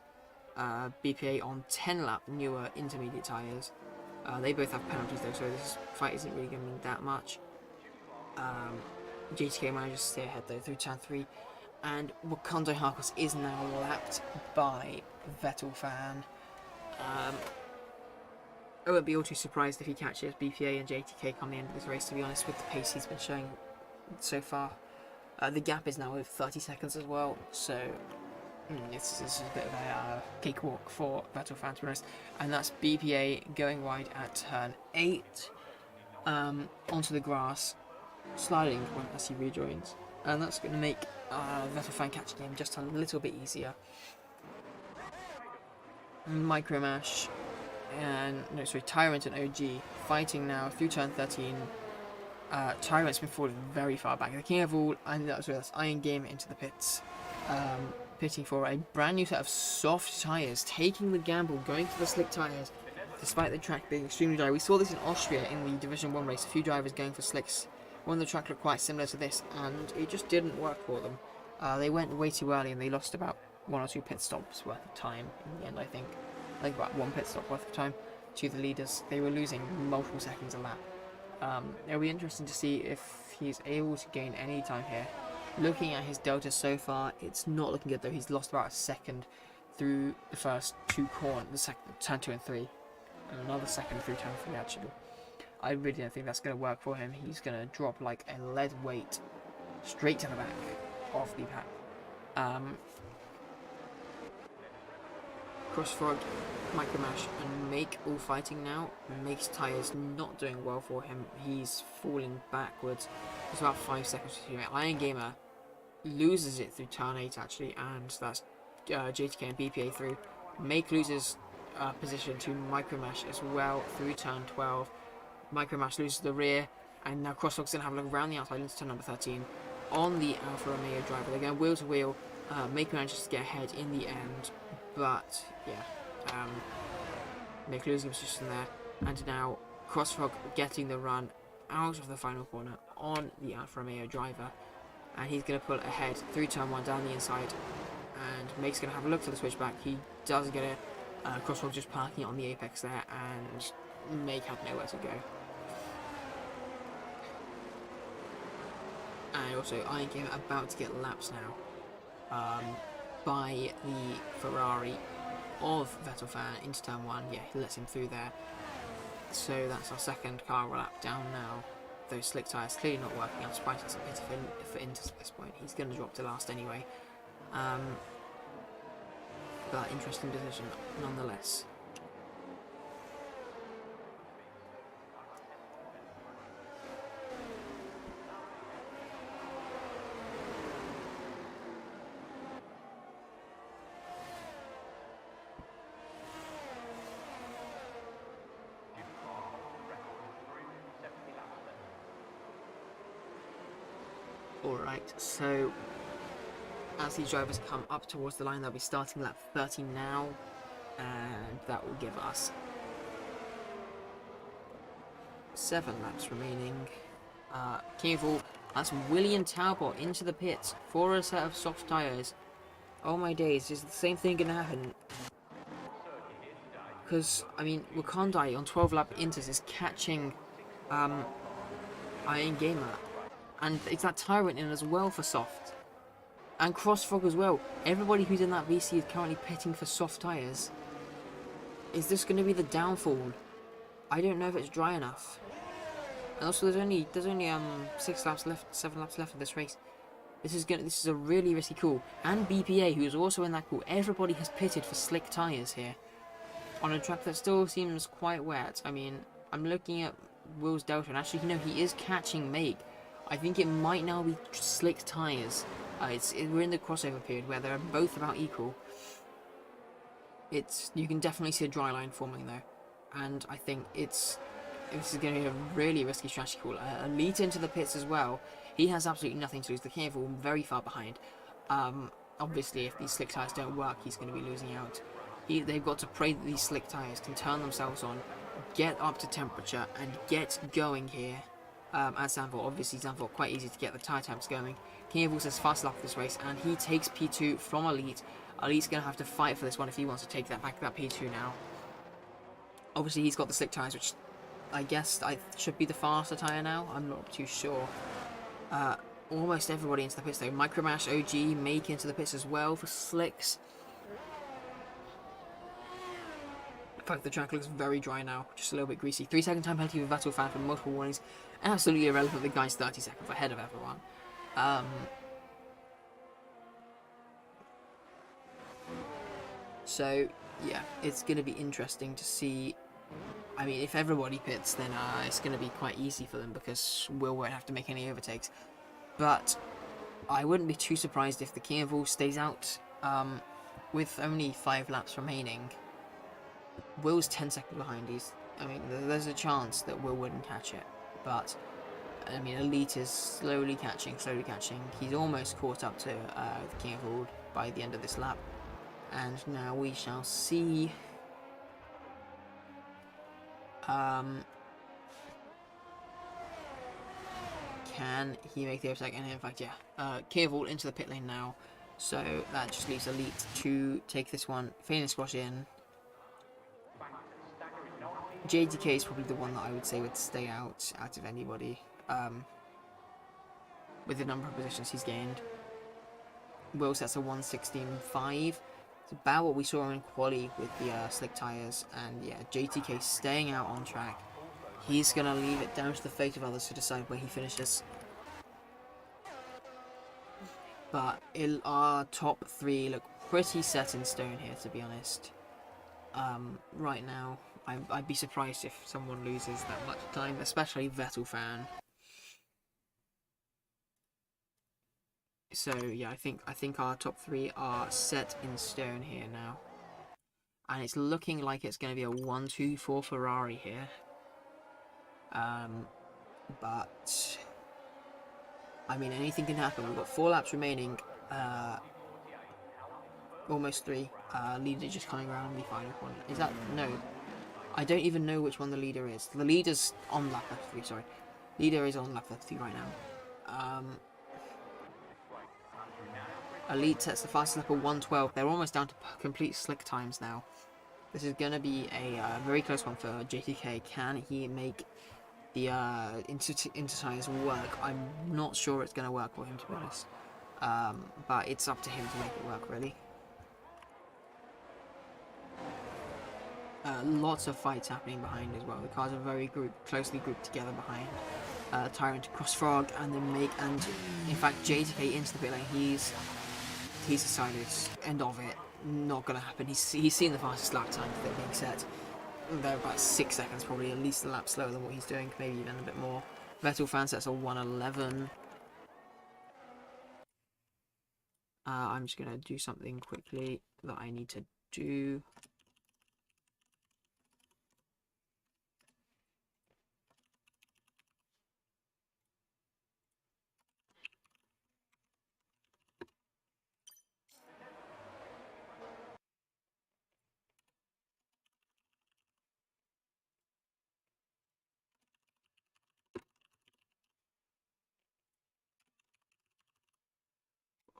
BPA on 10 lap newer intermediate tyres. They both have penalties though, so this fight isn't really going to mean that much. JTK manages to stay ahead though through turn 3, and Wakando Harkos is now lapped by Vettel Fan. I won't be all too surprised if he catches BPA and JTK come the end of this race, to be honest, with the pace he's been showing so far. The gap is now over 30 seconds as well, so this is a bit of a cakewalk for Vettel Fan, to be honest. And that's BPA going wide at turn 8, onto the grass, sliding as he rejoins. And that's going to make Vettel Fan catching him just a little bit easier. Micromash and, Tyrant and OG fighting now through turn 13. Tyrant's been falling very far back. The king of all, and that's Iron Gamer into the pits. Pitting for a brand new set of soft tyres, taking the gamble, going for the slick tyres, despite the track being extremely dry. We saw this in Austria in the Division 1 race, a few drivers going for slicks. One of the track looked quite similar to this, and it just didn't work for them. They went way too early, and they lost about 1 or 2 pit stops worth of time in the end, I think. Like about 1 pit stop worth of time to the leaders. They were losing multiple seconds a lap. It'll be interesting to see if he's able to gain any time here. Looking at his delta so far, it's not looking good though. He's lost about a second through the first 2 corners, turn 2 and 3, and another second through turn 3 actually. I really don't think that's going to work for him. He's going to drop like a lead weight straight to the back of the pack. Crossfrog, Micromash and Make all fighting now. Make's tyres not doing well for him. He's falling backwards. It's about 5 seconds to him. Iron Gamer loses it through turn 8 actually, and that's JTK and BPA through. Make loses position to Micromash as well through turn 12. Micromash loses the rear, and now Crossfrog's going to have a look around the outside into turn number 13 on the Alfa Romeo driver. They're going wheel to wheel. Make manages to get ahead in the end, but yeah, Make losing position there, and now Crossfrog getting the run out of the final corner on the Alfa Romeo driver, and he's going to pull ahead through turn 1 down the inside, and Make's going to have a look for the switchback. He doesn't get it. Crossfrog just parking it on the apex there, and Make had nowhere to go. And also Iron Gamer about to get laps now by the Ferrari of Vettel Fan into turn 1. Yeah, he lets him through there. So that's our second car lap down now. Those slick tyres clearly not working out, despite us a bit for Inter at this point. He's going to drop to last anyway. But interesting decision nonetheless. Alright, so as these drivers come up towards the line, they'll be starting lap 30 now, and that will give us 7 laps remaining. King of all, that's William Talbot into the pits for a set of soft tyres. Oh my days, is the same thing going to happen? because, I mean, Wakandai on 12 lap Inters is catching Iron Gamer. And it's that Tyrant in as well for soft. And Crossfrog as well. Everybody who's in that VC is currently pitting for soft tyres. Is this going to be the downfall? I don't know if it's dry enough. And also there's only 6 laps left, 7 laps left of this race. This is a really risky call. And BPA, who is also in that call, everybody has pitted for slick tyres here. On a track that still seems quite wet. I mean, I'm looking at Will's Delta, and actually, you know, he is catching Meg. I think it might now be slick tyres. We're in the crossover period where they're both about equal. You can definitely see a dry line forming though, and I think this is going to be a really risky strategy call. Elite into the pits as well. He has absolutely nothing to lose. The King very far behind. Obviously, if these slick tyres don't work, he's going to be losing out. They've got to pray that these slick tyres can turn themselves on, get up to temperature, and get going here. At Zandvoort, obviously Zandvoort quite easy to get the tyre temps going. King of Wolves has fast lap this race, and he takes P2 from Elite. Elite's going to have to fight for this one if he wants to take that P2 now. Obviously, he's got the slick tyres, which I guess should be the faster tyre now. I'm not too sure. Almost everybody into the pits though. Micromash, OG, make into the pits as well for slicks. In fact, the track looks very dry now, just a little bit greasy. 3-second time penalty for Vettel fan for multiple warnings. Absolutely irrelevant, the guy's 30 seconds ahead of everyone. So, yeah, it's going to be interesting to see. I mean, if everybody pits, then it's going to be quite easy for them because Will won't have to make any overtakes. But I wouldn't be too surprised if the King of Wolves stays out with only 5 laps remaining. Will's 10 seconds behind. I mean, there's a chance that Will wouldn't catch it, but I mean, Elite is slowly catching. He's almost caught up to the King of Wolves by the end of this lap, and now we shall see. Can he make the overtake? And in fact, yeah, King of Wolves into the pit lane now, so that just leaves Elite to take this one, Phoenix squash in. JDK is probably the one that I would say would stay out of anybody, with the number of positions he's gained. Will sets a 1:16.5. It's about what we saw in quali with the slick tyres, and yeah, JTK staying out on track. He's going to leave it down to the fate of others to decide where he finishes. But our top 3 look pretty set in stone here, to be honest. Right now, I'd be surprised if someone loses that much time, especially Vettel fan. So yeah, I think our top 3 are set in stone here now, and it's looking like it's going to be a 1-2-4 Ferrari here. But I mean, anything can happen. We've got 4 laps remaining. Almost 3. Leader just coming around the final one. Is that no? I don't even know which one the leader is. The leader's on lap 3. Sorry, leader is on lap 3 right now. Elite sets the fastest lap of 1:12. They're almost down to complete slick times now. This is going to be a very close one for JTK. Can he make the inter-tires work? I'm not sure it's going to work for him, to be honest. But it's up to him to make it work, really. Lots of fights happening behind as well. The cars are very closely grouped together behind. Tyrant, Crossfrog, and then Make, and in fact JTK into the pit lane. He's decided end of it. Not gonna happen. He's seen the fastest lap time that being set. They're about 6 seconds, probably at least a lap slower than what he's doing, maybe even a bit more. Vettel fan sets a 1:11. I'm just gonna do something quickly that I need to do.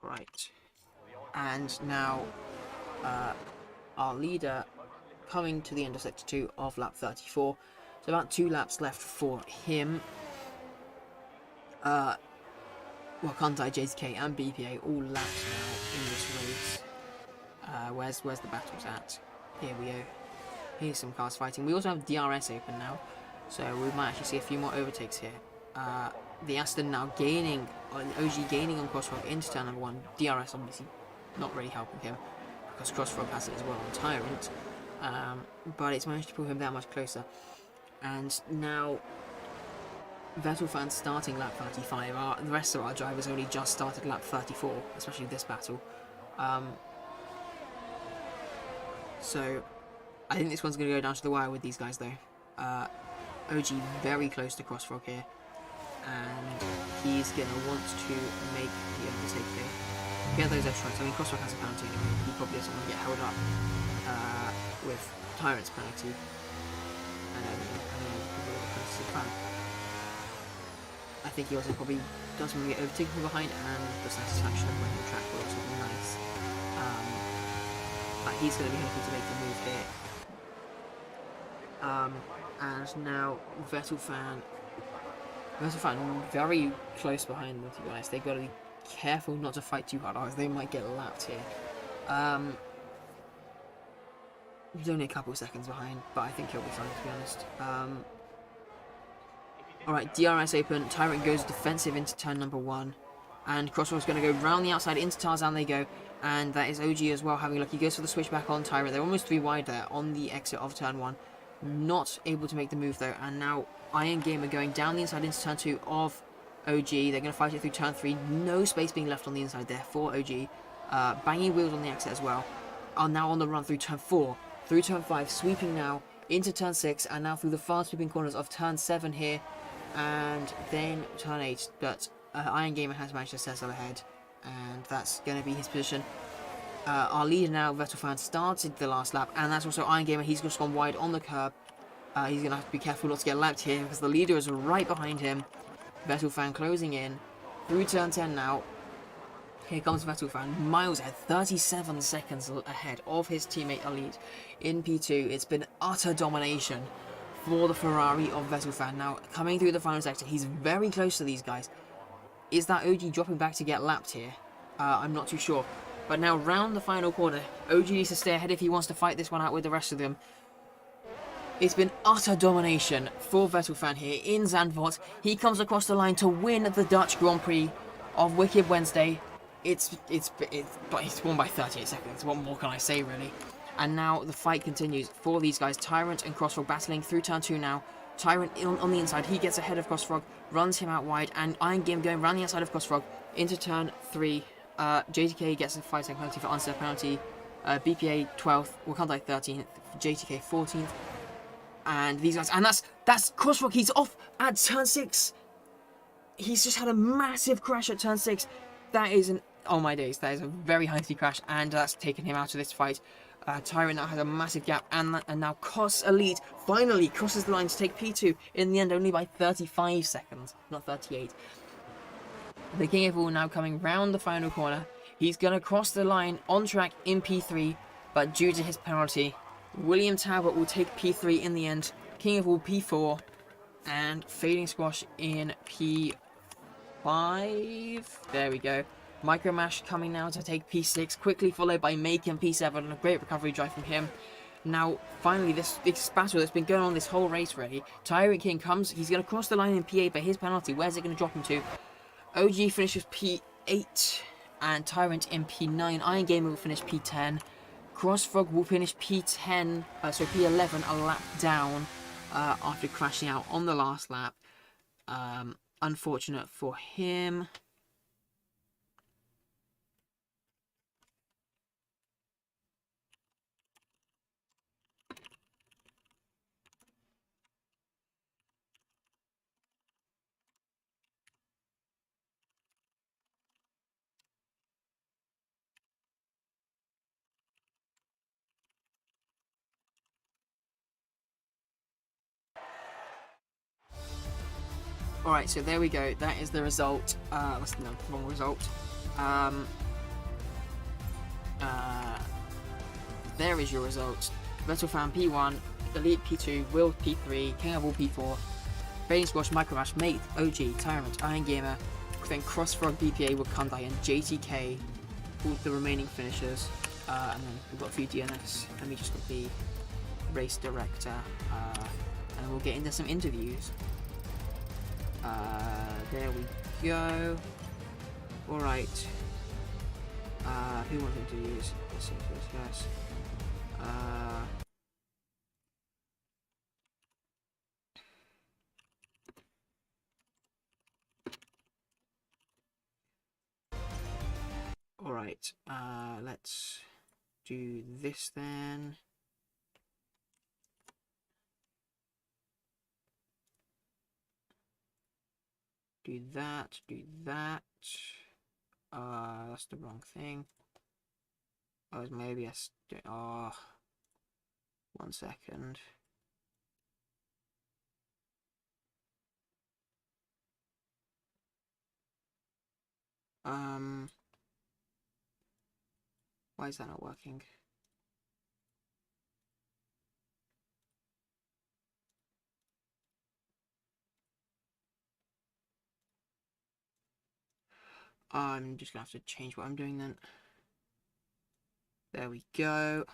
Right, and now our leader coming to the end of Sector 2 of lap 34. So about 2 laps left for him. Wakandai, JZK and BPA all laps now in this race. Where's the battles at? Here we go. Here's some cars fighting. We also have DRS open now, so we might actually see a few more overtakes here. The Aston now gaining, OG gaining on Crossrock into turn number 1. DRS obviously not really helping him, because Crossrock has it as well on Tyrant. But it's managed to pull him that much closer. And now Vettel fans starting lap 35. The rest of our drivers only just started lap 34, especially this battle. So I think this one's going to go down to the wire with these guys though. OG very close to Crossrock here, and he's going to want to make the overtake here. Get those extra strikes. I mean, Crossrock has a penalty anyway. He probably doesn't want to get held up with Tyrant's penalty. I think he also probably does want to get overtaken from behind, and the satisfaction of winning the track will also be nice. But he's going to be hoping to make the move here. And now Vettel fan very close behind them, to be honest. They've got to be careful not to fight too hard, otherwise they might get lapped here. He's only a couple of seconds behind, but I think he'll be fine, to be honest. Alright, DRS open. Tyrant goes defensive into turn number 1. And Crossrock's going to go round the outside into Tarzan they go. And that is OG as well having a look. He goes for the switchback on Tyrant. They're almost 3 wide there on the exit of turn 1. Not able to make the move though. And now Iron Gamer going down the inside into turn 2 of OG. They're going to fight it through turn 3. No space being left on the inside there for OG. Banging wheels on the exit as well. Are now on the run through turn 4. Through turn 5. Sweeping now into turn 6. And now through the fast sweeping corners of turn 7 here. And then turn 8, but Iron Gamer has managed to settle ahead, and that's going to be his position. Our leader now, Vettel fan, started the last lap, and that's also Iron Gamer. He's just gone wide on the curb. He's going to have to be careful not to get lapped here, because the leader is right behind him. Vettel fan closing in through turn 10 now. Here comes Vettel fan, miles ahead, 37 seconds ahead of his teammate Elite in P2. It's been utter domination for the Ferrari of Vettel fan. Now, coming through the final sector, he's very close to these guys. Is that OG dropping back to get lapped here? I'm not too sure. But now, round the final corner, OG needs to stay ahead if he wants to fight this one out with the rest of them. It's been utter domination for Vettel fan here in Zandvoort. He comes across the line to win the Dutch Grand Prix of Wicked Wednesday. It's won by 38 seconds. What more can I say, really? And now the fight continues for these guys. Tyrant and Crossrock battling through turn 2 now. Tyrant on the inside. He gets ahead of Crossrock, runs him out wide. And Iron Game going around the outside of Crossrock into turn 3. JTK gets a 5-second penalty for unsafe penalty. BPA 12th. Wakandai 13th. JTK 14th. And these guys. And that's Crossrock. He's off at turn 6. He's just had a massive crash at turn 6. That is an... Oh my days. That is a very high-speed crash. And that's taken him out of this fight. Tyrant now has a massive gap, and now Koss Elite finally crosses the line to take P2 in the end, only by 35 seconds, not 38. The King of All now coming round the final corner. He's going to cross the line on track in P3, but due to his penalty, William Talbot will take P3 in the end. King of All P4, and Fading Squash in P5. There we go. Micromash coming now to take P6, quickly followed by Make in P7, and a great recovery drive from him. Now, finally, this battle that's been going on this whole race, really. Tyrant King comes, he's going to cross the line in P8, but his penalty, where's it going to drop him to? OG finishes P8, and Tyrant in P9. Iron Gamer will finish P10. Crossfrog will finish P10, P11, a lap down, after crashing out on the last lap. Unfortunate for him. Alright, so there we go. That is the result. That's the wrong result. There is your result. Vettel Fan P1, Elite P2, Will P3, King of All P4, Bane Squash, Micromash, Mate, OG, Tyrant, Iron Gamer, then Crossfrog, BPA, Wakandai, and JTK, all the remaining finishers. And then we've got a few DNS, and we just got the race director, and we'll get into some interviews. There we go. Alright. Who wants interviews? Let's see first, guys. Alright, let's do this then. Do that, do that. That's the wrong thing. Oh, maybe I... Oh, 1 second. Why is that not working? I'm just gonna have to change what I'm doing then. There we go.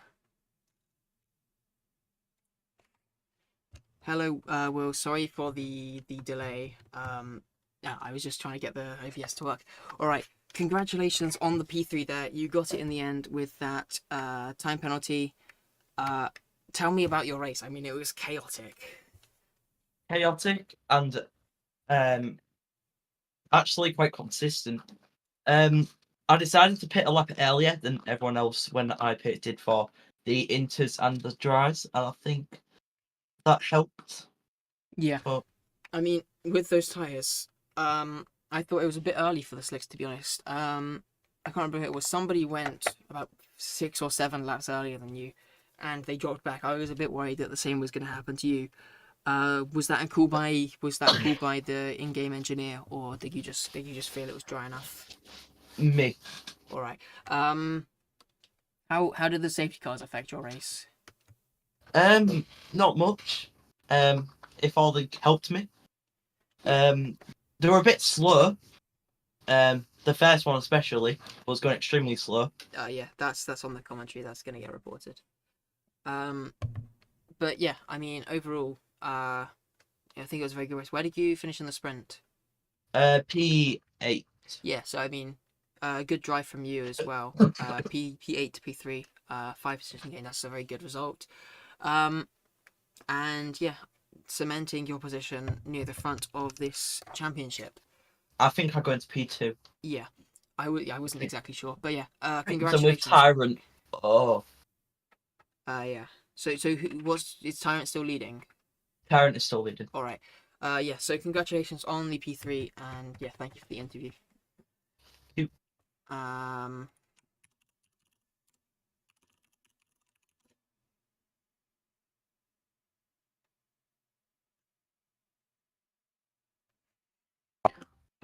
Hello, Will. Sorry for the delay. I was just trying to get the OBS to work. All right. Congratulations on the P3 there. You got it in the end with that time penalty. Tell me about your race. I mean, it was chaotic. Chaotic and actually quite consistent. I decided to pit a lap earlier than everyone else when I pitted for the inters and the dries, and I think that helped. Yeah. But I mean, with those tyres, I thought it was a bit early for the slicks, to be honest. I can't remember who it was. Somebody went about 6 or 7 laps earlier than you, and they dropped back. I was a bit worried that the same was going to happen to you. Was that cool by the in-game engineer, or did you just feel it was dry enough? Me. All right. How did the safety cars affect your race? Not much. If all they helped me. They were a bit slow. The first one especially was going extremely slow. Yeah, that's on the commentary. That's gonna get reported. But yeah, I mean, overall, I think it was a very good race. Where did you finish in the sprint? P8. Yeah, so I mean, good drive from you as well. P8 to P3, 5 position gain. That's a very good result. And yeah, cementing your position near the front of this championship. I think I go into P2. Yeah, I wasn't exactly sure, but yeah, congratulations. So with Tyrant. Oh. Yeah. So is Tyrant still leading? Tyrant is still leading. All right. Yeah. So congratulations on the P3, and yeah, thank you for the interview. Thank you.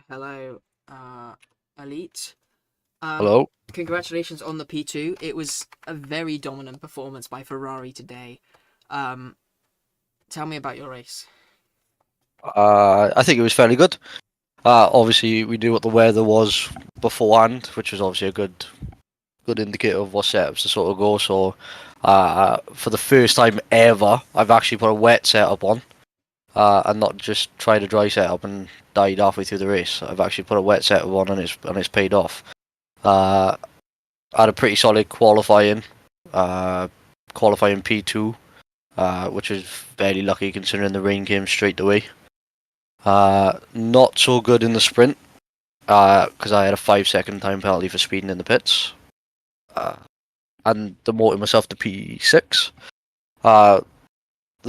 Hello, Elite. Hello. Congratulations on the P2. It was a very dominant performance by Ferrari today. Tell me about your race. I think it was fairly good. Obviously, we knew what the weather was beforehand, which was obviously a good indicator of what setups to sort of go. So, for the first time ever, I've actually put a wet setup on, and not just tried a dry setup and died halfway through the race. I've actually put a wet setup on, and it's paid off. I had a pretty solid qualifying P2. Which was fairly lucky considering the rain came straight away. Not so good in the sprint, because I had a 5-second time penalty for speeding in the pits, and demoted myself to P6. The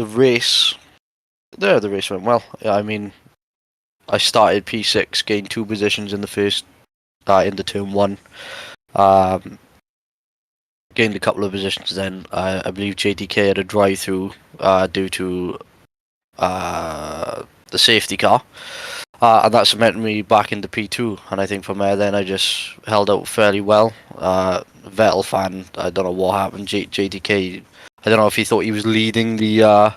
race went well. I mean, I started P6, gained 2 positions in the first, into turn 1. Gained a couple of positions then. I believe JTK had a drive-through due to the safety car. And that cemented me back into P2. And I think from there then I just held out fairly well. Vettel fan, I don't know what happened. JTK I don't know if he thought he was leading the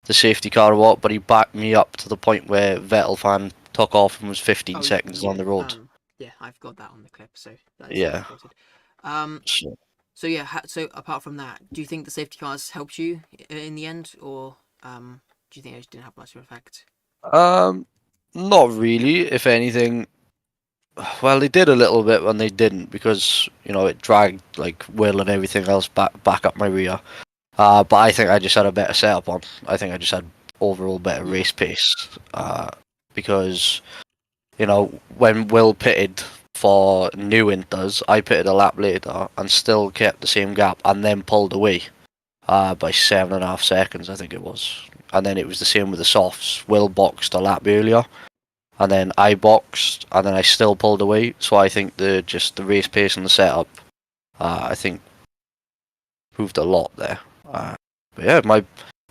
safety car or what, but he backed me up to the point where Vettel fan took off and was 15 Oh, seconds on the road. Yeah, I've got that on the clip, so that is Yeah. recorded. So, So yeah, so apart from that, do you think the safety cars helped you in the end, or do you think it didn't have much of an effect? not really. If anything, well, they did a little bit when they didn't, because it dragged like Will and everything else back up my rear. But I think I just had a better setup on. I think I just had overall better race pace. Because when Will pitted for New Inters, I pitted a lap later and still kept the same gap, and then pulled away by 7.5 seconds, I think it was. And then it was the same with the softs. Will boxed a lap earlier, and then I boxed, and then I still pulled away. So I think the race pace and the setup, I think, proved a lot there. But yeah,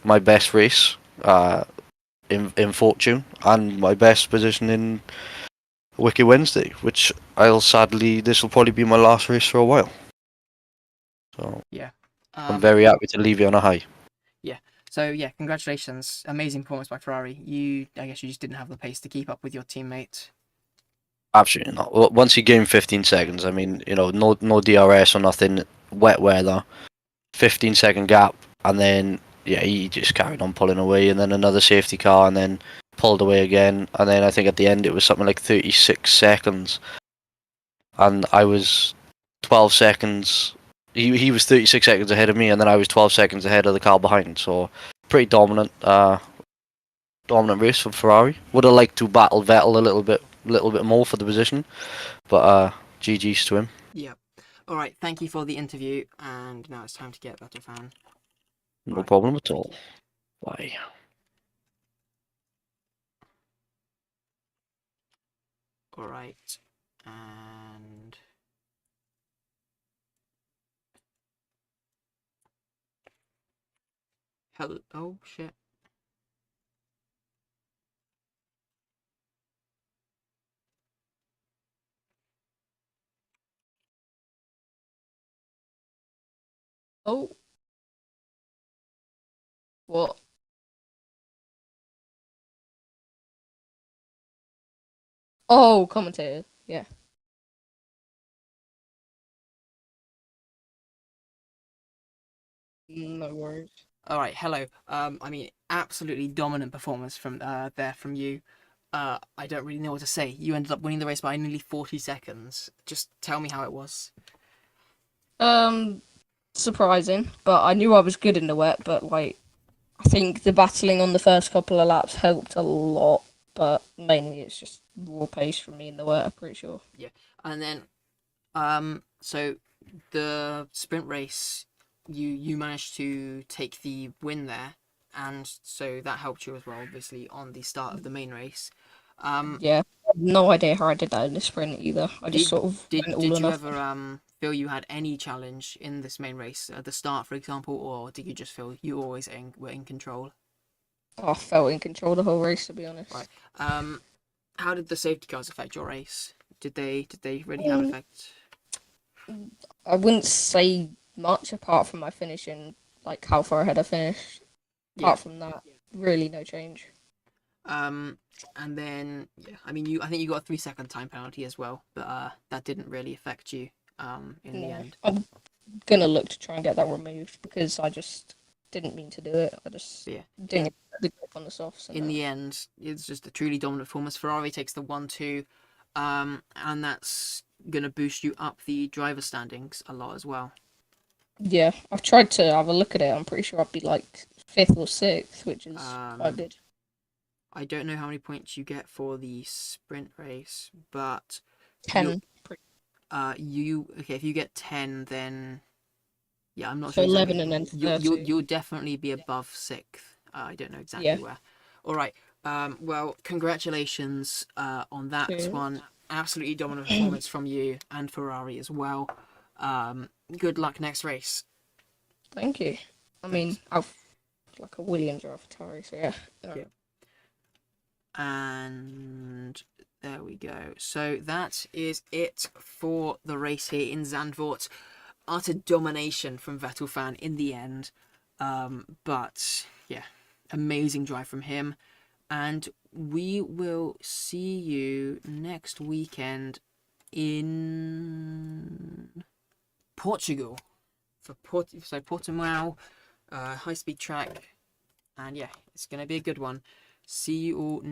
my best race in Fortune, and my best position in Wiki Wednesday, which this will probably be my last race for a while. So Yeah. I'm very happy to leave you on a high. So yeah, congratulations! Amazing performance by Ferrari. I guess you just didn't have the pace to keep up with your teammate. Absolutely not. Once you gain 15 seconds, I mean, no DRS or nothing, wet weather, 15-second gap, and then he just carried on pulling away, and then another safety car, and then pulled away again, and then I think at the end it was something like 36 seconds, and I was 12 seconds. He was 36 seconds ahead of me, and then I was 12 seconds ahead of the car behind. So pretty dominant race for Ferrari. Would have liked to battle Vettel a little bit more for the position, but GG's to him. Yep. All right. Thank you for the interview, and now it's time to get Vettel fan. No Right. problem at all. Bye. All right, and hello. Oh shit. Oh, what? Oh, commentator. Yeah. No worries. All right. Hello. I mean, absolutely dominant performance from from you. I don't really know what to say. You ended up winning the race by nearly 40 seconds. Just tell me how it was. Surprising, but I knew I was good in the wet, but I think the battling on the first couple of laps helped a lot, but mainly it's just raw pace for me in the wet, I'm pretty sure. Yeah. And then, so the sprint race, you managed to take the win there, and so that helped you as well, obviously, on the start of the main race. Yeah, I have no idea how I did that in the sprint either. I just sort of Did went all did or you nothing. ever feel you had any challenge in this main race at the start, for example, or did you just feel you always were in control? I felt in control the whole race, to be honest. Right. How did the safety cars affect your race? Did they really have an effect? I wouldn't say much apart from my finishing, like how far ahead I finished. Apart from that, really no change. And then yeah, I mean I think you got a 3-second time penalty as well, but that didn't really affect you in the No. end. I'm gonna look to try and get that removed because I just didn't mean to do it. I just Yeah. didn't get the grip on the softs. In the end, it's just a truly dominant performance. Ferrari takes the 1-2, and that's gonna boost you up the driver standings a lot as well. Yeah, I've tried to have a look at it. I'm pretty sure I'd be like 5th or 6th, which is quite good. I don't know how many points you get for the sprint race, but 10. if you get 10, then yeah, I'm not So sure 11 exactly. and then 30. You'll definitely be above 6th. I don't know exactly where. All right. Well, congratulations on that Cheers. one. Absolutely dominant performance from you and Ferrari as well. Good luck next race. Thank you. I mean, I've like a Williams or a Ferrari, so yeah. Yeah. And there we go. So that is it for the race here in Zandvoort. Utter domination from Vettel fan in the end. But yeah, amazing drive from him. And we will see you next weekend in Portugal for Portimao, high-speed track. And yeah, it's going to be a good one. See you all